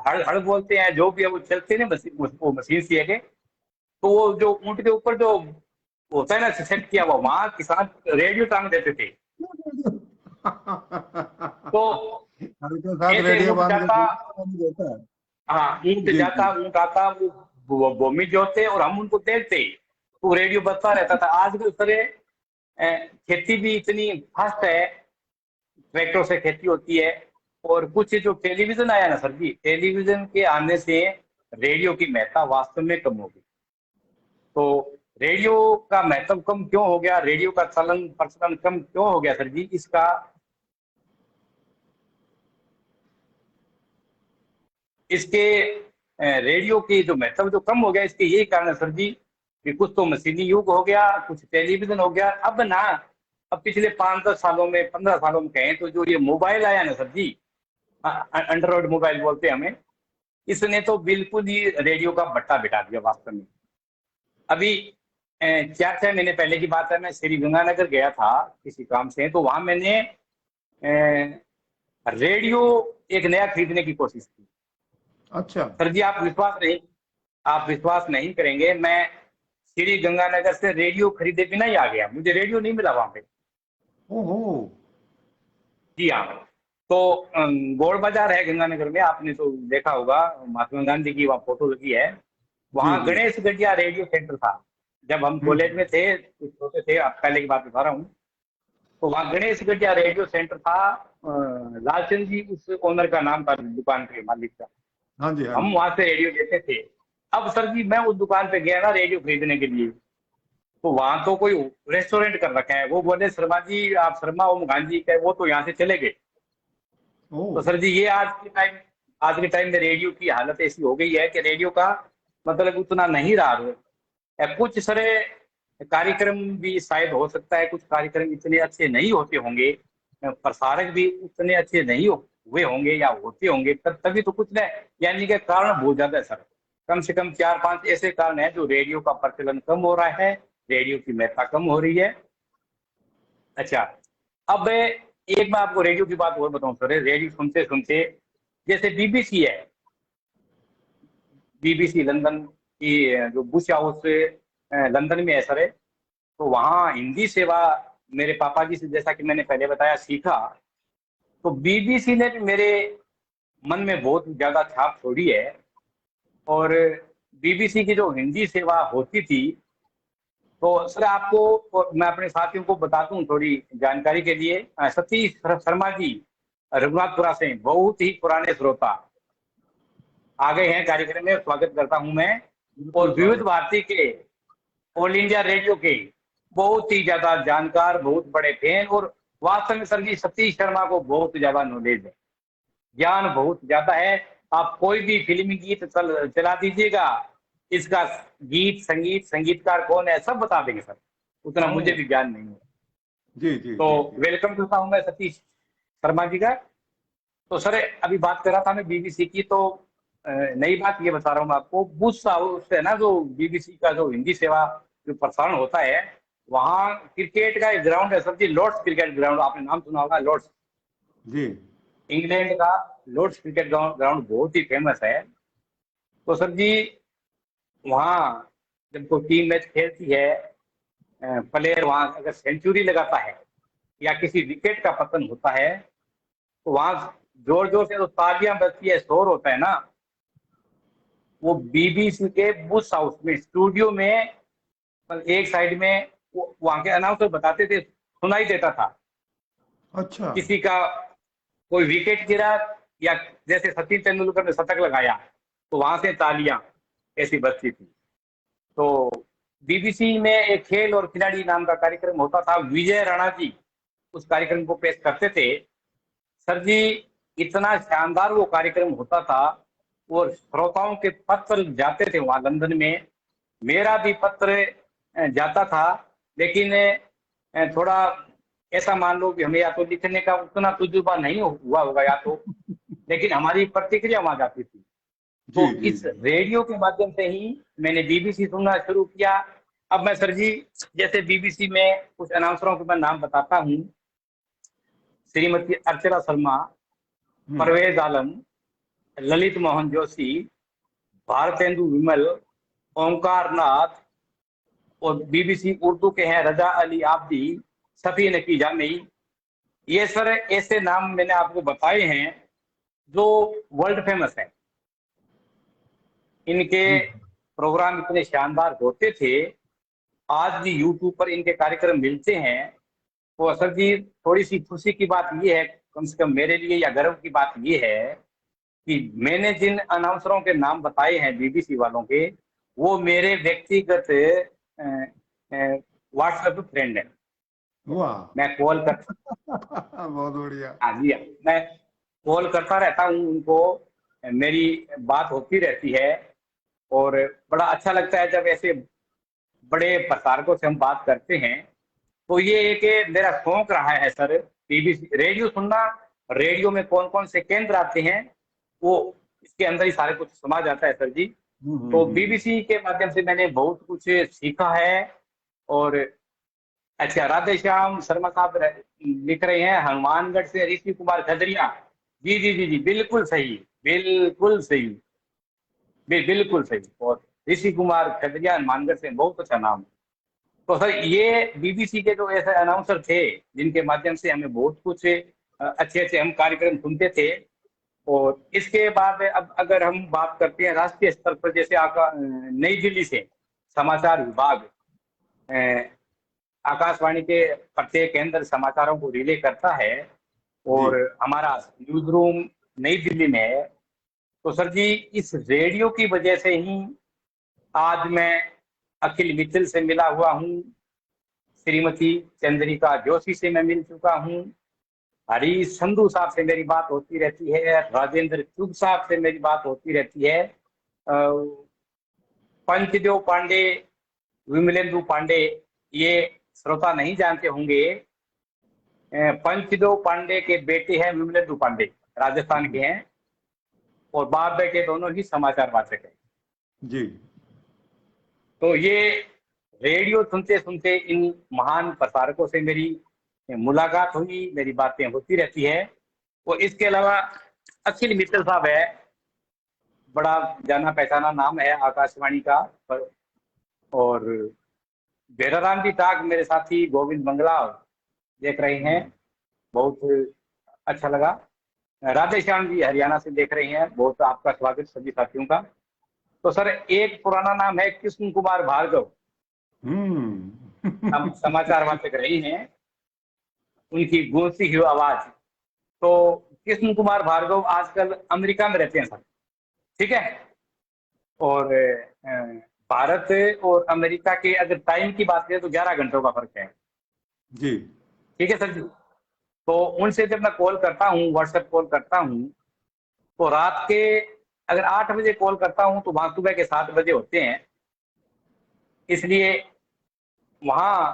हड़ हड़ बोलते हैं, जो भी है वो चलते हैं मशीन, वो मशीन से है। तो वो जो ऊंट के ऊपर जो होता है ना सेट किया हुआ, वहां किसान रेडियो टांग देते थे। तो हल्के साथ ऐसे रेडियो ऊंट बांध जाता, के देता है। हाँ ऊंट जी जाता, जी। ऊंट आता, वो भूमि जोते और हम उनको देखते, तो रेडियो बजता रहता था। आजकल सर खेती भी इतनी फास्ट है, ट्रैक्टर से खेती होती है। और कुछ जो टेलीविजन आया ना सर जी, टेलीविजन के आने से रेडियो की महत्ता वास्तव में कम होगी। तो रेडियो का महत्व कम क्यों हो गया, रेडियो का चलन प्रचलन कम क्यों हो गया सर जी, इसके रेडियो की जो महत्व जो कम हो गया, इसके यही कारण है सर जी कि कुछ तो मशीनी युग हो गया, कुछ टेलीविजन हो गया। अब पिछले 5-10 सालों में, 15 सालों में कहें तो जो ये मोबाइल आया ना सर जी, एंड्रॉइड मोबाइल बोलते हैं हमें, इसने तो बिल्कुल ही रेडियो का बट्टा बिठा दिया वास्तव में। अभी 4-6 महीने पहले की बात है, मैं श्री गंगानगर गया था किसी काम से, तो वहां मैंने रेडियो एक नया खरीदने की कोशिश की। अच्छा सर जी आप विश्वास नहीं करेंगे, मैं श्री गंगानगर से रेडियो खरीदे बिना ही आ गया, मुझे रेडियो नहीं मिला वहां पे। ओहो। जी हाँ। तो गौड़ बाजार है गंगानगर में, आपने तो देखा होगा, महात्मा गांधी की वहाँ फोटो लगी है। जी वहाँ जी। गणेश गढ़िया रेडियो सेंटर था। जब हम कॉलेज में थे, कुछ छोटे थे, आप पहले की बात बता रहा हूँ, तो वहाँ गणेश गढ़िया रेडियो सेंटर था। लालचंद जी उस ओनर का नाम था, दुकान के मालिक का। हाँ जी हाँ हम जी। वहां से रेडियो लेते थे। अब सर जी मैं उस दुकान पे गया ना रेडियो खरीदने के लिए, तो वहां तो कोई रेस्टोरेंट कर रखा है। वो बोले, शर्मा जी, आप शर्मा ओम गांधी के, वो तो यहाँ से चले गए। ओ। तो सर जी ये आज के टाइम में रेडियो की हालत ऐसी हो गई है कि रेडियो का मतलब उतना नहीं रहा। कुछ सारे कार्यक्रम भी शायद हो सकता है, कुछ कार्यक्रम इतने अच्छे नहीं होते होंगे, प्रसारक भी उतने अच्छे नहीं हुए होंगे या होते होंगे, तभी तो कुछ न, यानी कि कारण बहुत ज्यादा है सर। कम से कम 4-5 ऐसे कारण है जो रेडियो का प्रचलन कम हो रहा है, रेडियो की महत्ता कम हो रही है। अच्छा, अब एक मैं आपको रेडियो की बात और बताऊं सर। रेडियो सुनते सुनते, जैसे बीबीसी है, बीबीसी लंदन की, जो बुश हाउस लंदन में है सर, तो वहाँ हिंदी सेवा मेरे पापा जी से, जैसा कि मैंने पहले बताया, सीखा। तो बीबीसी ने भी मेरे मन में बहुत ज्यादा छाप छोड़ी है। और बीबीसी की जो हिंदी सेवा होती थी, तो सर आपको, और मैं अपने साथियों को बताता हूँ थोड़ी जानकारी के लिए, सतीश शर्मा जी रघुनाथपुरा से, बहुत ही पुराने श्रोता आ गए हैं कार्यक्रम में, स्वागत करता हूं मैं। बिल्कुल और विविध स्वागत। भारती के, ऑल इंडिया रेडियो के बहुत ही ज्यादा जानकार, बहुत बड़े फैन। और वास्तव में सर जी सतीश शर्मा को बहुत ज्यादा नॉलेज है, ज्ञान बहुत ज्यादा है। आप कोई भी फिल्मी गीत चला दीजिएगा, इसका गीत, संगीतकार कौन है, सब बता देंगे सर, उतना ओ। मुझे भी ज्ञान नहीं है। जी जी तो जी जी। वेलकम करता हूं मैं सतीश शर्मा जी का। तो सर अभी बात कर रहा था मैं बीबीसी की, तो नई बात ये बता रहा हूँ मैं आपको। बुश हाउस है ना, जो बीबीसी का जो हिंदी सेवा जो प्रसारण होता है, वहाँ क्रिकेट का एक ग्राउंड है सर जी, लॉर्ड्स क्रिकेट ग्राउंड, आपने नाम सुना होगा, लॉर्ड्स, जी। इंग्लैंड का लॉर्ड्स क्रिकेट ग्राउंड बहुत ही फेमस है। तो सर जी वहाँ जब कोई टीम मैच खेलती है, प्लेयर वहां अगर सेंचुरी लगाता है या किसी विकेट का पतन होता है, तो वहां जोर जोर से तो तालियां बजती है, शोर होता है ना, वो बीबीसी के बुश हाउस में, स्टूडियो में, एक साइड में वहां के अनाउंसर बताते थे, सुनाई देता था। अच्छा। किसी का कोई विकेट गिरा, या जैसे सचिन तेंदुलकर ने शतक लगाया, तो वहां से तालियां ऐसी बजती थी। तो बीबीसी में एक खेल और खिलाड़ी नाम का कार्यक्रम होता था, विजय राणा जी उस कार्यक्रम को पेश करते थे। सर जी इतना शानदार वो कार्यक्रम होता था, और श्रोताओं के पत्र जाते थे वहां लंदन में। मेरा भी पत्र जाता था, लेकिन थोड़ा ऐसा मान लो कि हमें या तो लिखने का उतना तजुर्बा नहीं हुआ होगा, या तो, लेकिन हमारी प्रतिक्रिया वहां जाती थी। जी तो जी इस जी। रेडियो के माध्यम से ही मैंने बीबीसी सुनना शुरू किया। अब मैं सर जी, जैसे बीबीसी में कुछ अनाउंसरों के मैं नाम बताता हूँ, श्रीमती अर्चना शर्मा, हम्म। परवेज आलम, ललित मोहन जोशी, भारतेंदु विमल, ओंकार नाथ, और बीबीसी उर्दू के हैं रजा अली आब्दी, सफी नकी जामी। ये सर ऐसे नाम मैंने आपको बताए हैं जो वर्ल्ड फेमस है। इनके जी प्रोग्राम इतने शानदार होते थे, आज भी यूट्यूब पर इनके कार्यक्रम मिलते हैं। तो असर जी थोड़ी सी खुशी की बात ये है, कम से कम मेरे लिए, या गर्व की बात ये है कि मैंने जिन अनाउंसरों के नाम बताए हैं बीबीसी वालों के, वो मेरे व्यक्तिगत व्हाट्सएप फ्रेंड है। वाह। मैं कॉल कर बहुत बढ़िया। हाँ जी, मैं कॉल करता रहता हूँ उनको, मेरी बात होती रहती है और बड़ा अच्छा लगता है जब ऐसे बड़े प्रसारकों से हम बात करते हैं। तो ये एक मेरा शौक रहा है सर, टीवी रेडियो सुनना। रेडियो में कौन कौन से केंद्र आते हैं वो इसके अंदर ही सारे कुछ समा जाता है सर जी। तो बीबीसी के माध्यम से मैंने बहुत कुछ सीखा है। और अच्छा, राधे श्याम शर्मा साहब लिख रहे हैं हनुमानगढ़ से ऋषि कुमार खजरिया। जी जी जी जी, बिल्कुल सही, बिल्कुल सही, बिल्कुल सही। और ऋषि कुमार खजरिया हनुमानगढ़ से, बहुत अच्छा नाम। तो सर ये बीबीसी के जो ऐसे अनाउंसर थे जिनके माध्यम से हमें बहुत कुछ अच्छे अच्छे हम कार्यक्रम सुनते थे। और इसके बाद अब अगर हम बात करते हैं राष्ट्रीय स्तर पर, जैसे नई दिल्ली से समाचार विभाग आकाशवाणी के प्रत्येक केंद्र समाचारों को रिले करता है और हमारा न्यूज रूम नई दिल्ली में है। तो सर जी इस रेडियो की वजह से ही आज मैं अखिल मित्तल से मिला हुआ हूँ, श्रीमती चंद्रिका जोशी से मैं मिल चुका हूँ, हरीश संधू साहब से मेरी बात होती रहती है, राजेंद्र चुग साहब से मेरी बात होती रहती है, पंचदेव पांडे, विमलेंदु पांडे, ये श्रोता नहीं जानते होंगे, पंचदेव पांडे के बेटे हैं विमलेंदु पांडे, राजस्थान के हैं और बाप बेटे दोनों ही समाचार वाचक हैं जी। तो ये रेडियो सुनते सुनते इन महान प्रसारकों से मेरी मुलाकात हुई, मेरी बातें होती रहती है। और इसके अलावा अखिल मित्तल साहब है, बड़ा जाना पहचाना नाम है आकाशवाणी का। और बेराराम जी टाक मेरे साथी गोविंद मंगला देख रहे हैं, बहुत अच्छा लगा। राधे श्याम जी हरियाणा से देख रहे हैं, बहुत आपका स्वागत सभी साथियों का। तो सर एक पुराना नाम है कृष्ण कुमार भार्गव, हम समाचार वाचक रहे हैं, उनकी गूंजती हुई आवाज। तो कृष्ण कुमार भार्गव आजकल अमेरिका में रहते हैं सर, ठीक है। और भारत और अमेरिका के अगर टाइम की बात करें तो 11 घंटों का फर्क है जी। ठीक है सर जी। तो उनसे जब मैं कॉल करता हूँ, व्हाट्सएप कॉल करता हूँ, तो रात के अगर 8 बजे कॉल करता हूँ तो वहां सुबह के 7 बजे होते हैं। इसलिए वहां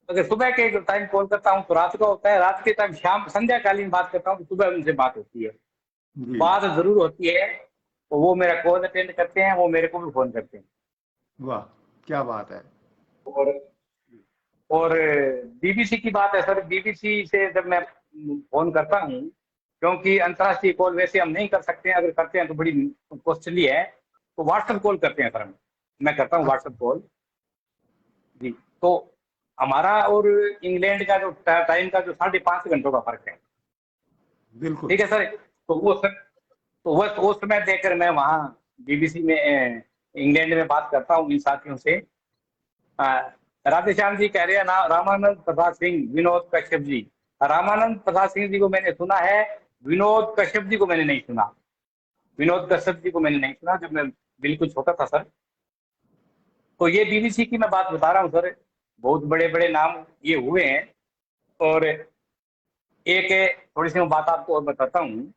अगर सुबह के टाइम कॉल करता हूँ तो रात का होता है, रात के टाइम शाम संध्याकालीन बात करता हूँ तो सुबह उनसे बात होती है। बात जरूर होती है, तो वो मेरा कॉल अटेंड करते हैं, वो मेरे को भी फोन करते हैं। वाह क्या बात है। और बीबीसी की बात है सर, बीबीसी से जब मैं फोन करता हूँ, क्योंकि अंतर्राष्ट्रीय कॉल वैसे हम नहीं कर सकते हैं, अगर करते हैं तो बड़ी कॉस्टली है, तो व्हाट्सएप कॉल करते हैं सर हम, मैं करता हूँ व्हाट्सएप कॉल जी। तो हमारा और इंग्लैंड का जो टाइम का जो 5.5 घंटों का फर्क है, बिल्कुल ठीक है सर। तो वो समय देकर मैं वहाँ बीबीसी में इंग्लैंड में बात करता हूँ इन साथियों से। राधेश्याम जी कह रहे हैं ना, रामानंद प्रसाद सिंह, विनोद कश्यप जी। रामानंद प्रसाद सिंह जी को मैंने सुना है, विनोद कश्यप जी को मैंने नहीं सुना। विनोद कश्यप जी को मैंने नहीं सुना जब मैं बिल्कुल छोटा था सर। तो ये बीबीसी की मैं बात बता रहा हूँ सर, बहुत बड़े बड़े नाम ये हुए हैं। और एक थोड़ी सी मैं बात आपको और बताता हूँ,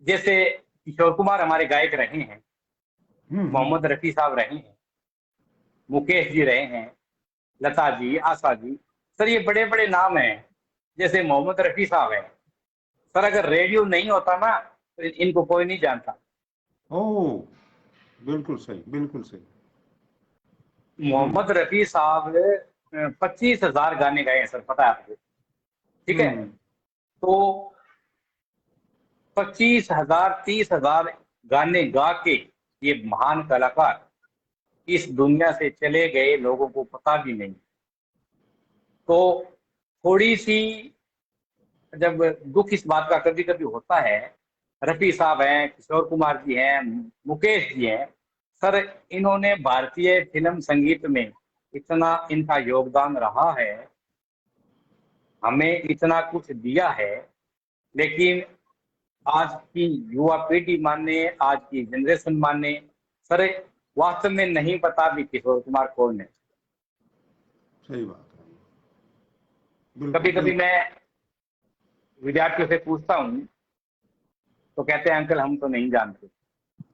जैसे किशोर कुमार हमारे गायक रहे हैं, मोहम्मद रफी साहब रहे हैं, मुकेश जी रहे हैं, लता जी, आशा जी, सर ये बड़े बड़े नाम हैं। जैसे मोहम्मद रफी साहब है सर, अगर रेडियो नहीं होता ना तो इनको कोई नहीं जानता। ओह बिल्कुल सही, बिल्कुल सही। मोहम्मद रफी साहब 25,000 गाने गाए हैं सर, पता है आपको, ठीक है। तो 25,000 30,000 गाने गा के ये महान कलाकार इस दुनिया से चले गए, लोगों को पता भी नहीं। तो थोड़ी सी जब दुख इस बात का कभी कभी होता है, रफी साहब हैं, किशोर कुमार जी हैं, मुकेश जी हैं सर, इन्होंने भारतीय फिल्म संगीत में इतना इनका योगदान रहा है, हमें इतना कुछ दिया है। लेकिन आज की युवा पीढ़ी माने, आज की जनरेशन माने सर, वास्तव में नहीं पता भी किशोर कुमार कौन है। सही बात है, कभी बिल्कुल कभी बिल्कुल। मैं विद्यार्थियों से पूछता हूँ तो कहते हैं अंकल हम तो नहीं जानते।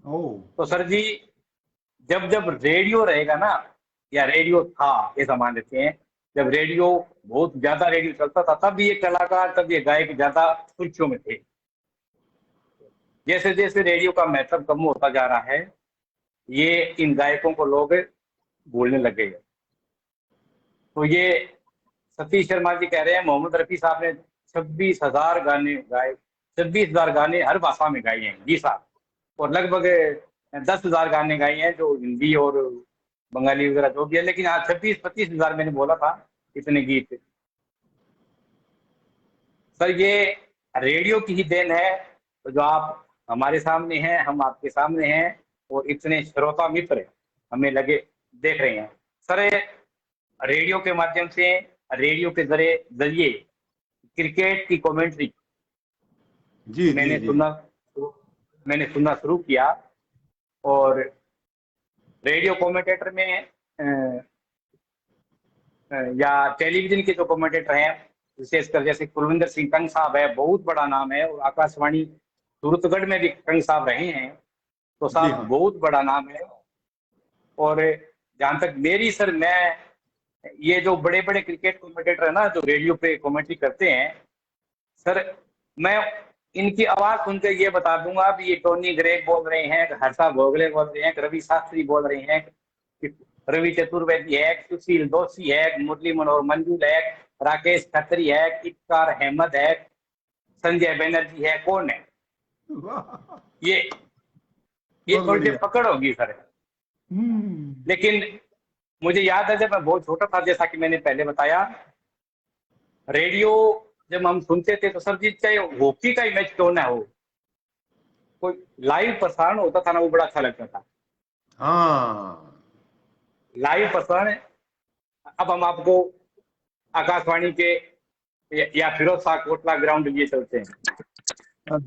ओ, तो सर जी, जब जब रेडियो रहेगा ना, या रेडियो था ऐसा मान लेते हैं, जब रेडियो बहुत ज्यादा रेडियो चलता था तब ये कलाकार, तब ये गायक ज्यादा सुर्खियों में थे। जैसे जैसे रेडियो का महत्व कम होता जा रहा है, ये इन गायकों को लोग भूलने लगे। तो ये सतीश शर्मा जी कह रहे हैं मोहम्मद रफी साहब ने 26,000 गाने गाए, 26,000 गाने हर भाषा में गाए हैं जी साहब, और लगभग 10,000 गाने गाए हैं जो हिंदी और बंगाली वगैरह जो भी है, लेकिन हाँ 26-25,000 मैंने बोला था इतने गीत। सर ये रेडियो की ही देन है। तो जो आप हमारे सामने हैं, हम आपके सामने हैं, और इतने श्रोता मित्र हमें लगे देख रहे हैं। सर रेडियो के माध्यम से, रेडियो के जरिए क्रिकेट की कमेंट्री जी जी मैंने जी। सुनना मैंने सुनना शुरू किया। और रेडियो कमेंटेटर में या टेलीविजन के जो कमेंटेटर हैं, विशेषकर जैसे कुलविंदर सिंह कंग साहब है, बहुत बड़ा नाम है, और आकाशवाणी सूरतगढ़ में भी कंग साहब रहे हैं, तो जी साहब हाँ। बहुत बड़ा नाम है। और जहां तक मेरी सर, मैं ये जो बड़े बड़े क्रिकेट कमेंटेटर है ना जो रेडियो पे कमेंट्री करते हैं, सर मैं इनकी आवाज सुनकर ये बता दूंगा कि ये टोनी ग्रेग बोल रहे हैं, हर्षा भोगले बोल रहे हैं, रवि शास्त्री बोल रहे हैं, रवि चतुर्वेदी है, सुशील दोषी है, मुरली मनोहर मंजूर है, राकेश खत्री है, इफ्तार अहमद है, संजय बनर्जी है, कौन है वाह, ये ये बहुत थोड़ी देर बढ़िया। पकड़ होगी सर। हम्म। लेकिन मुझे याद है जब मैं बहुत छोटा था, जैसा कि मैंने पहले बताया, रेडियो जब हम सुनते थे तो सर जी चाहे हॉकी का ही मैच क्यों ना हो, कोई लाइव प्रसारण होता था ना, वो बड़ा अच्छा लगता था। हाँ। लाइव प्रसारण। अब हम आपको आकाशवाणी के या फिरोज शाह कोटला ग्राउंड लिए चलते हैं।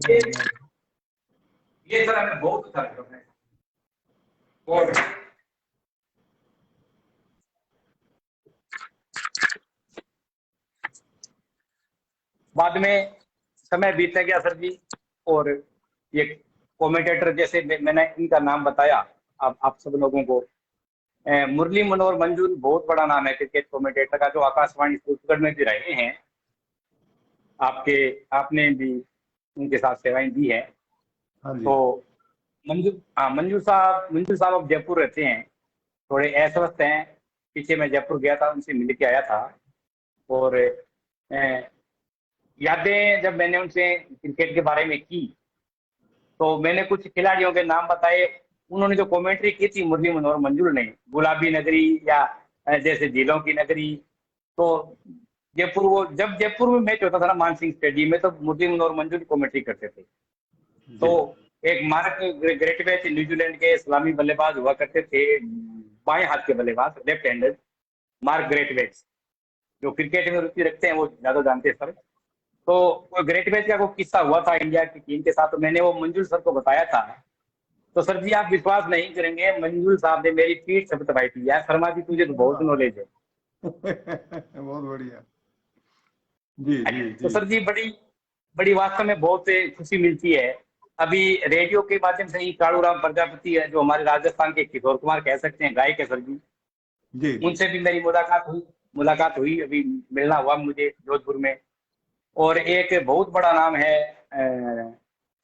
ये ये सर हमें बहुत अच्छा लगता है। और बाद में समय बीतने गया सर जी, और ये कमेंटेटर जैसे मैंने इनका नाम बताया आप सब लोगों को, मुरली मनोहर मंजूर बहुत बड़ा नाम है क्रिकेट कमेंटेटर का, जो आकाशवाणी छत्तीसगढ़ में भी रहे हैं। आपके आपने भी उनके साथ सेवाएं दी है। हाँ जी। तो मंजूर साहब अब जयपुर रहते हैं, थोड़े अस्वस्थ हैं। पीछे मैं जयपुर गया था, उनसे मिल के आया था। और यादें जब मैंने उनसे क्रिकेट के बारे में की, तो मैंने कुछ खिलाड़ियों के नाम बताए। उन्होंने जो कमेंट्री की थी मुरली मनोहर मंजूर ने, गुलाबी नगरी या जैसे झीलों की नगरी, तो जयपुर, वो जब जयपुर में मैच होता था ना मानसिंह स्टेडियम में, तो मुरली मनोहर मंजूर कमेंट्री करते थे। तो जी। एक मार्क ग्रेटवेच न्यूजीलैंड के सलामी बल्लेबाज हुआ करते थे, बाएं हाथ के बल्लेबाज, लेफ्ट हैंडेड, मार्क ग्रेटवेच। जो क्रिकेट में रुचि रखते हैं वो ज्यादा जानते हैं सर। तो ग्रेट मैच का कोई किस्सा हुआ था इंडिया की टीम के साथ, तो मैंने वो मंजूर सर को बताया था। तो सर जी आप विश्वास नहीं करेंगे, मंजूर साहब ने मेरी पीठ थपथपाई थी, यार शर्मा जी तुझे तो बहुत वाह, नॉलेज है। बहुत बढ़िया। जी जी तो जी। सर जी बड़ी बड़ी वास्तव में बहुत खुशी मिलती है। अभी रेडियो के माध्यम से ही कालूराम प्रजापति है, जो हमारे राजस्थान के किशोर कुमार कह सकते हैं, गायक है सर जी, जी जी। उनसे भी मेरी मुलाकात हुई अभी, मिलना हुआ मुझे जोधपुर में। और एक बहुत बड़ा नाम है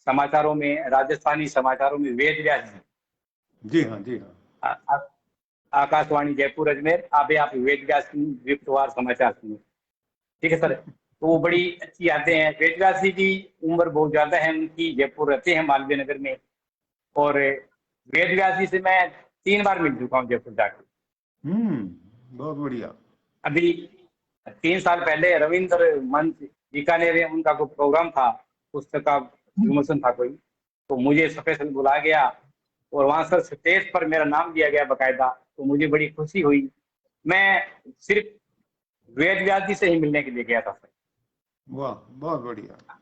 समाचारों में, राजस्थानी समाचारों में, वेद व्यास जी। जी हाँ जी हाँ। आ- आ- आकाशवाणी जयपुर अजमेर, आप वेद व्यास की विप्तवार समाचार सुनिए। ठीक है सर। तो वो बड़ी अच्छी यादें हैं। वेद व्यास जी की उम्र बहुत ज्यादा है उनकी, जयपुर रहते हैं मालवीय नगर में। और वेद व्यास जी से मैं 3 बार मिल चुका हूँ जयपुर जाकर। बहुत बढ़िया। अभी 3 साल पहले रविंद्र मंच बीकानेर में उनका कोई प्रोग्राम था, पुस्तक का विमोचन था कोई, तो मुझे स्पेशल बुलाया गया, और वहां सर स्टेज पर मेरा नाम दिया गया बकायदा, तो मुझे बड़ी खुशी हुई। मैं सिर्फ वेद व्यास जी से ही मिलने के लिए गया था सर, वाह, बहुत बढ़िया।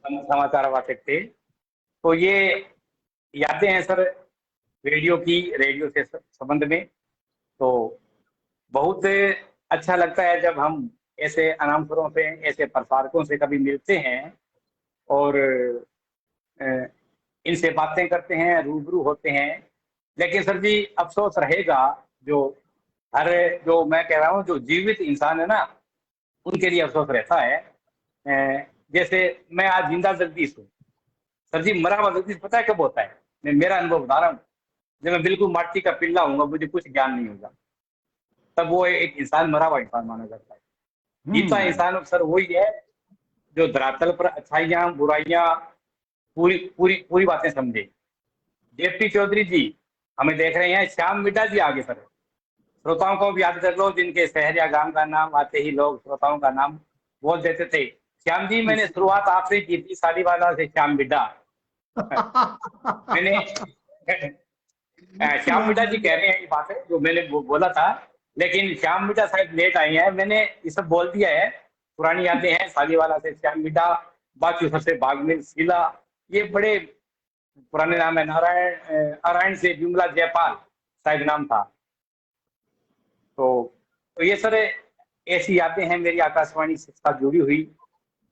समाचार वाचक थे। तो ये यादें हैं सर। रेडियो से संबंध में। तो बहुत अच्छा लगता है जब हम ऐसे अनाउंसरों से, ऐसे प्रसारकों से कभी मिलते हैं और इनसे बातें करते हैं, रूबरू होते हैं। लेकिन सर जी, अफसोस रहेगा, जो जो मैं कह रहा हूँ, जो जीवित इंसान है ना, उनके लिए अफसोस रहता है। जैसे मैं आज जिंदा जगदीश हूँ सर जी, मरा हुआ जगदीश पता है कब होता है? मैं मेरा अनुभव बता रहा हूँ। जब मैं बिल्कुल माटी का पिल्ला हूँगा, मुझे कुछ ज्ञान नहीं होगा, तब वो एक इंसान, मरा हुआ इंसान माना जाता है। जीता हम्म। इंसान सर वही है जो धरातल पर अच्छाइयाँ बुराइयाँ पूरी पूरी पूरी बातें समझे। जेपी चौधरी जी हमें देख रहे हैं, श्याम मिड्डा जी आगे सर, श्रोताओं को भी याद कर लो, जिनके शहर या गांव का नाम आते ही लोग श्रोताओं का नाम बोल देते थे। श्याम जी, मैंने शुरुआत आपसे की थी सालीवाला से, श्याम मिड्डा। मैंने श्याम मिड्डा जी कह रहे हैं ये बात है जो मैंने बोला था, लेकिन श्याम मिड्डा शायद लेट आई हैं। मैंने ये सब बोल दिया है, पुरानी यादें हैं, सालीवाला से श्याम मिड्डा, बाकी सबसे बागमिल शीला, ये बड़े पुराने नाम है। नारायण से विमला जयपाल शायद नाम था। तो ये सर ऐसी यादें हैं मेरी आकाशवाणी से साथ जुड़ी हुई,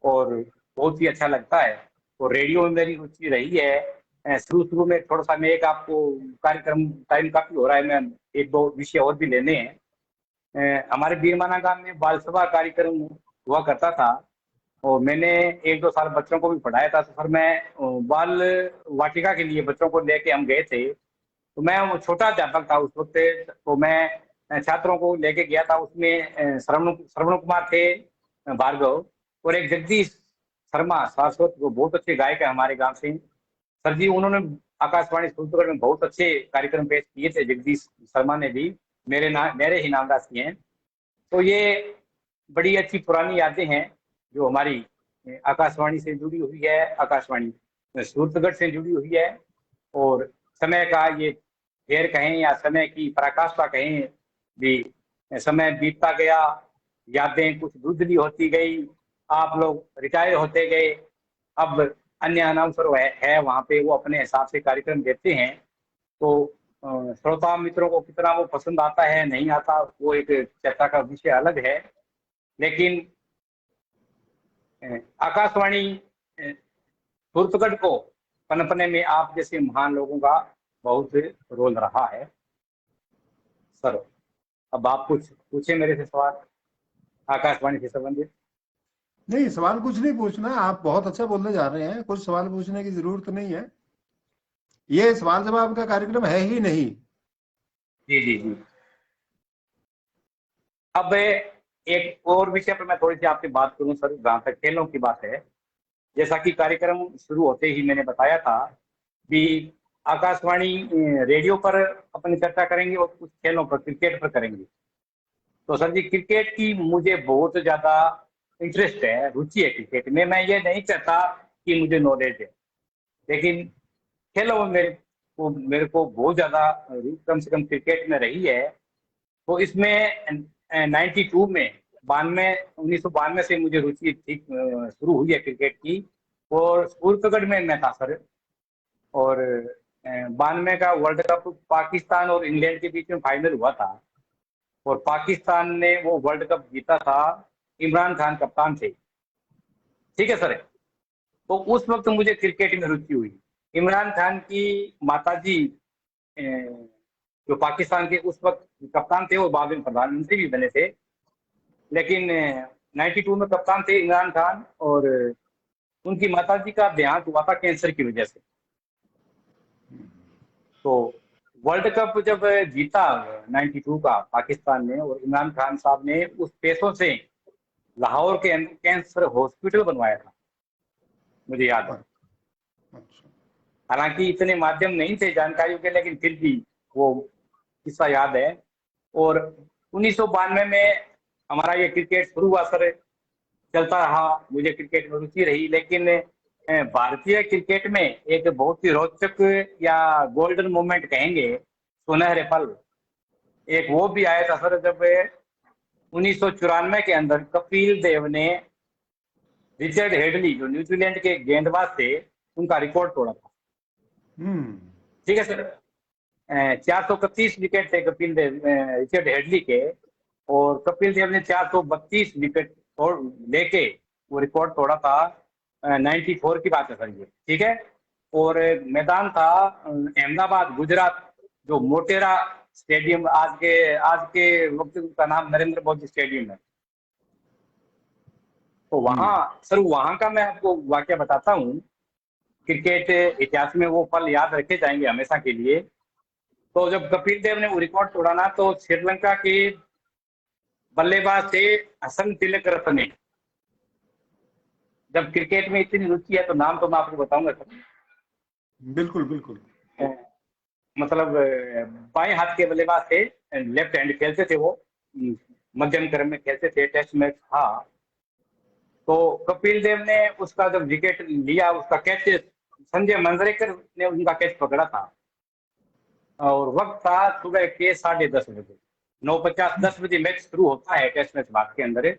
और बहुत ही अच्छा लगता है। और रेडियो में मेरी रुचि रही है शुरू शुरू में। थोड़ा सा मैं एक आपको कार्यक्रम, टाइम काफी हो रहा है, मैं एक दो विषय और भी लेने हैं। हमारे बीरमाना गांव में बाल सभा कार्यक्रम हुआ करता था, और मैंने एक दो साल बच्चों को भी पढ़ाया था। तो सर मैं बाल वाटिका के लिए बच्चों को लेके हम गए थे। तो मैं वो छोटा अध्यापक था उस वक्त, तो मैं छात्रों को लेके गया था। उसमें श्रवण कुमार थे, भार्गव, और एक जगदीश शर्मा शाश्वत, जो बहुत अच्छे गायक है हमारे गांव से। सर जी, उन्होंने आकाशवाणी सूत्रगढ़ में बहुत अच्छे कार्यक्रम पेश किए थे। जगदीश शर्मा ने भी मेरे ही नाम राशि हैं। तो ये बड़ी अच्छी पुरानी यादें हैं जो हमारी आकाशवाणी से जुड़ी हुई है, आकाशवाणी सूरतगढ़ से जुड़ी हुई है। और समय का ये फेर कहें या समय की पराकाष्ठा कहें भी, समय बीतता गया, यादें कुछ धुंधली होती गई, आप लोग रिटायर होते गए। अब अन्य अनाउंसर है वहाँ पे, वो अपने हिसाब से कार्यक्रम देते हैं। तो श्रोता मित्रों को कितना वो पसंद आता है नहीं आता, वो एक चर्चा का विषय अलग है। लेकिन आकाशवाणी सूरतगढ़ को पनपने में आप जैसे महान लोगों का बहुत रोल रहा है। सर, अब आप कुछ पूछे मेरे से सवाल आकाशवाणी से संबंधित। नहीं, सवाल कुछ नहीं पूछना, आप बहुत अच्छा बोलने जा रहे हैं, कुछ सवाल पूछने की जरूरत नहीं है। ये सवाल जवाब का कार्यक्रम है ही नहीं। जी जी जी। अब एक और विषय पर मैं थोड़ी सी आपसे बात करूं सर, जहां तक खेलों की बात है। जैसा कि कार्यक्रम शुरू होते ही मैंने बताया था कि आकाशवाणी रेडियो पर अपनी चर्चा करेंगे और कुछ खेलों पर, क्रिकेट पर करेंगे। तो सर जी, क्रिकेट की मुझे बहुत ज्यादा इंटरेस्ट है, रुचि है क्रिकेट में। मैं ये नहीं कहता कि मुझे नॉलेज है, लेकिन खेलों में मेरे को बहुत ज्यादा कम से कम क्रिकेट में रही है। तो इसमें 92 में, 1992 से मुझे रुचि ठीक शुरू हुई है क्रिकेट की। और सूरतगढ़ में मैं था सर। और 92 का वर्ल्ड कप पाकिस्तान और इंग्लैंड के बीच में फाइनल हुआ था, और पाकिस्तान ने वो वर्ल्ड कप जीता था। इमरान खान कप्तान थे, ठीक है सर। तो उस वक्त मुझे क्रिकेट में रुचि हुई। इमरान खान की माताजी जो पाकिस्तान के उस वक्त कप्तान थे, वो बाद में प्रधानमंत्री भी बने थे। लेकिन 92 में कप्तान थे इमरान खान, और उनकी माताजी का देहांत हुआ था कैंसर की वजह से। तो वर्ल्ड कप जब जीता 92 का पाकिस्तान ने, और इमरान खान साहब ने उस पैसों से लाहौर के अंदर कैंसर हॉस्पिटल बनवाया था, मुझे याद है। अच्छा। हालांकि इतने माध्यम नहीं थे जानकारियों के, लेकिन फिर भी वो किस्सा याद है। और 1992 में हमारा ये क्रिकेट शुरू हुआ सर, चलता रहा, मुझे क्रिकेट में रुचि रही। लेकिन भारतीय क्रिकेट में एक बहुत ही रोचक या गोल्डन मोमेंट कहेंगे, सुनहरे पल, एक वो भी आया था सर, जब 1994 के अंदर कपिल देव ने रिचर्ड हेडली, जो न्यूजीलैंड के गेंदबाज थे, उनका रिकॉर्ड तोड़ा था। हम्म। ठीक है सर। 431 विकेट थे कपिल देव, रिचर्ड हेडली के, और कपिल देव ने 432 विकेट और लेके वो रिकॉर्ड तोड़ा था। 94 की बात है सर ये, ठीक है। और मैदान था अहमदाबाद गुजरात, जो मोटेरा स्टेडियम, आज के वक्त का नाम नरेंद्र मोदी स्टेडियम है। तो वहां सर, वहां का मैं आपको वाक्य बताता हूँ। क्रिकेट इतिहास में वो पल याद रखे जाएंगे हमेशा के लिए। तो जब कपिल देव ने वो रिकॉर्ड तोड़ा ना, तो श्रीलंका के बल्लेबाज थे हसन तिलक रत्ने। जब क्रिकेट में इतनी रुचि है तो नाम तो मैं आपको बताऊंगा सर। बिल्कुल बिल्कुल। मतलब बाएं हाथ के बल्लेबाज थे, लेफ्ट हैंड खेलते थे वो, मध्यम क्रम में खेलते थे, टेस्ट मैच था। तो कपिल देव ने उसका जब विकेट लिया, उसका कैच संजय मंजरेकर ने उनका कैच पकड़ा था, और वक्त था सुबह के 10:30 बजे, 9:50, 10 बजे मैच शुरू होता है टेस्ट मैच भारत के अंदर।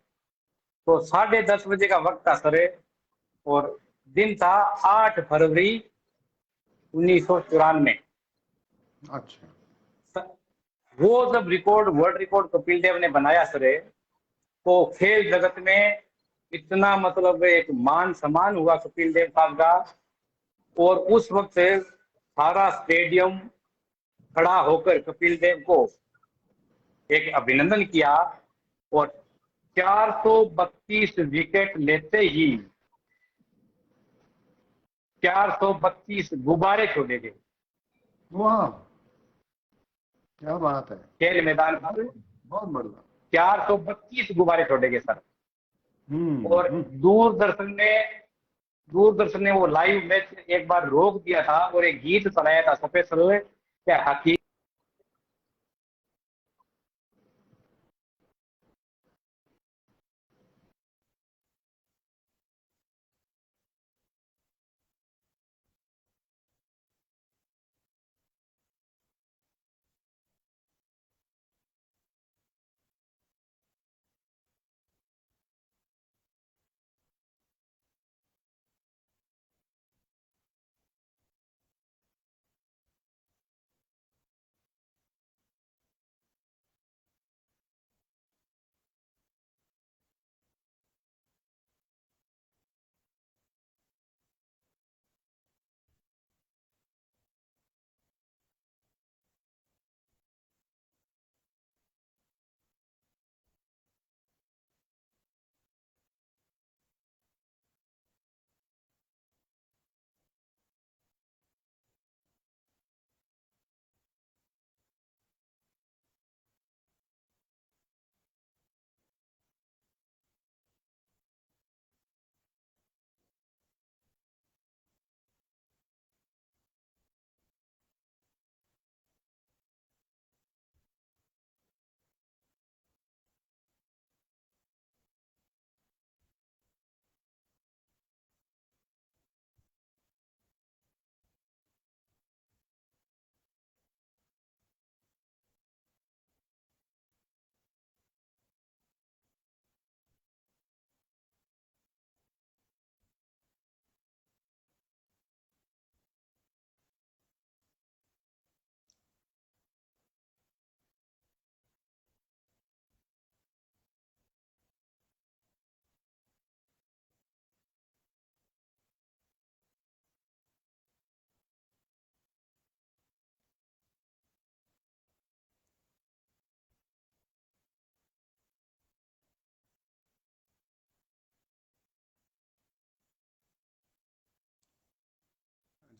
तो 10:30 बजे का वक्त था सर, और दिन था 8 फरवरी 1994। अच्छा। वो जब record, world record Kapil Dev ने बनाया सर, तो खेल जगत में इतना मतलब एक मान सम्मान हुआ कपिल देव साहब का। और उस वक्त सारा स्टेडियम खड़ा होकर कपिल देव को एक अभिनंदन किया, और 432 विकेट लेते ही 432 गुब्बारे छोड़े गए वाह, क्या बात है। खेल मैदान पर। बहुत बढ़िया। 432 गुब्बारे छोड़े गए सर। और हम्म। दूरदर्शन ने वो लाइव मैच एक बार रोक दिया था, और एक गीत चलाया था स्पेशल, क्या हकी।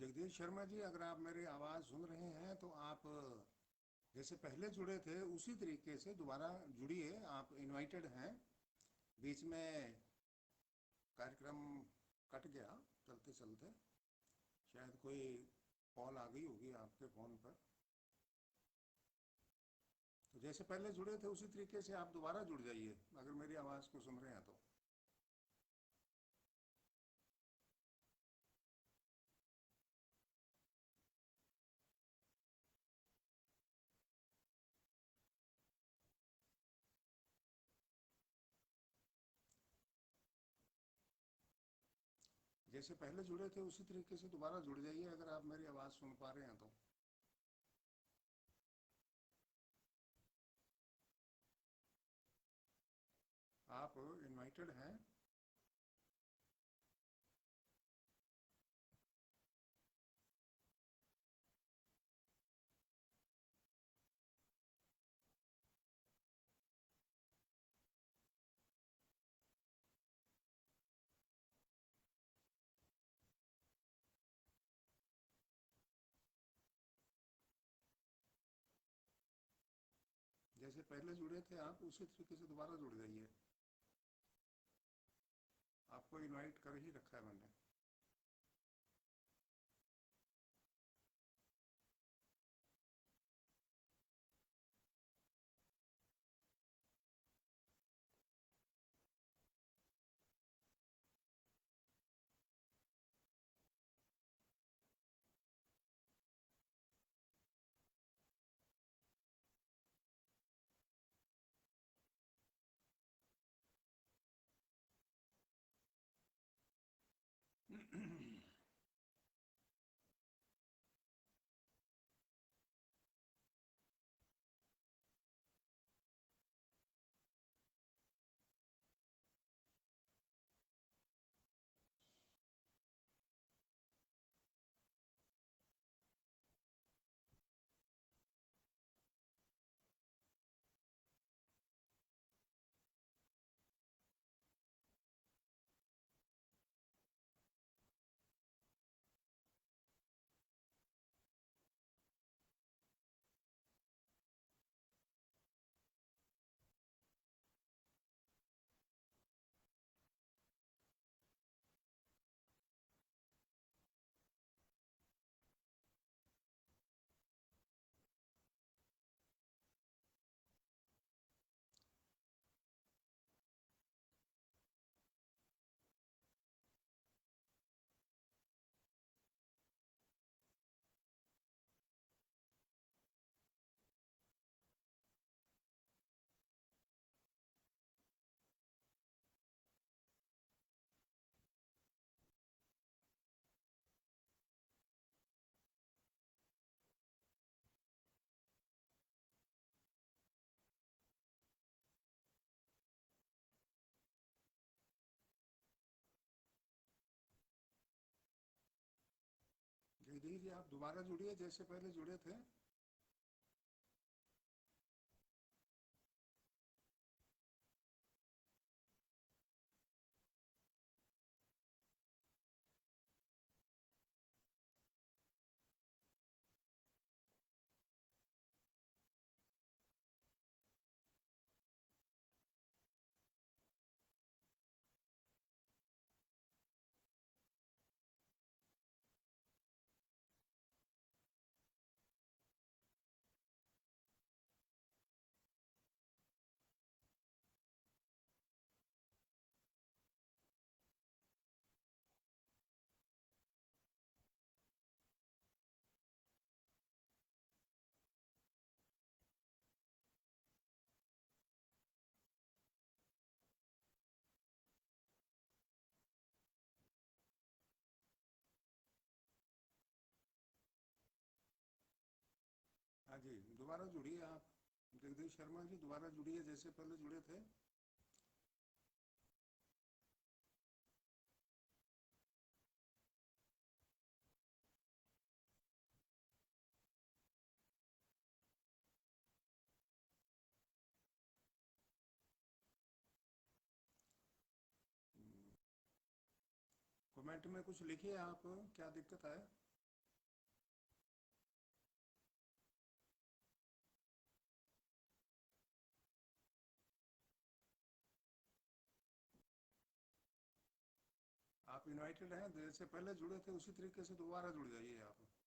जगदीश शर्मा जी, अगर आप मेरी आवाज़ सुन रहे हैं तो आप जैसे पहले जुड़े थे उसी तरीके से दोबारा जुड़िए। आप इनवाइटेड हैं। बीच में कार्यक्रम कट गया चलते चलते, शायद कोई कॉल आ गई होगी आपके फ़ोन पर। तो जैसे पहले जुड़े थे उसी तरीके से आप दोबारा जुड़ जाइए, अगर मेरी आवाज़ को सुन रहे हैं तो। जैसे पहले जुड़े थे उसी तरीके से दोबारा जुड़ जाइए, अगर आप मेरी आवाज़ सुन पा रहे हैं तो। आप इनवाइटेड हैं। जैसे पहले जुड़े थे आप उसी तरीके से दोबारा जुड़ जाइए। आपको इनवाइट कर ही रखा है मैंने। जगदीश जी आप दोबारा जुड़िए जैसे पहले जुड़े थे। हाँ जी दोबारा जुड़िए आप। जगदीश शर्मा जी दोबारा जुड़िए जैसे पहले जुड़े थे। कमेंट में कुछ लिखिए आप, क्या दिक्कत है। आप इनवाइटेड हैं, जैसे पहले जुड़े थे उसी तरीके से दोबारा जुड़ जाइए आप।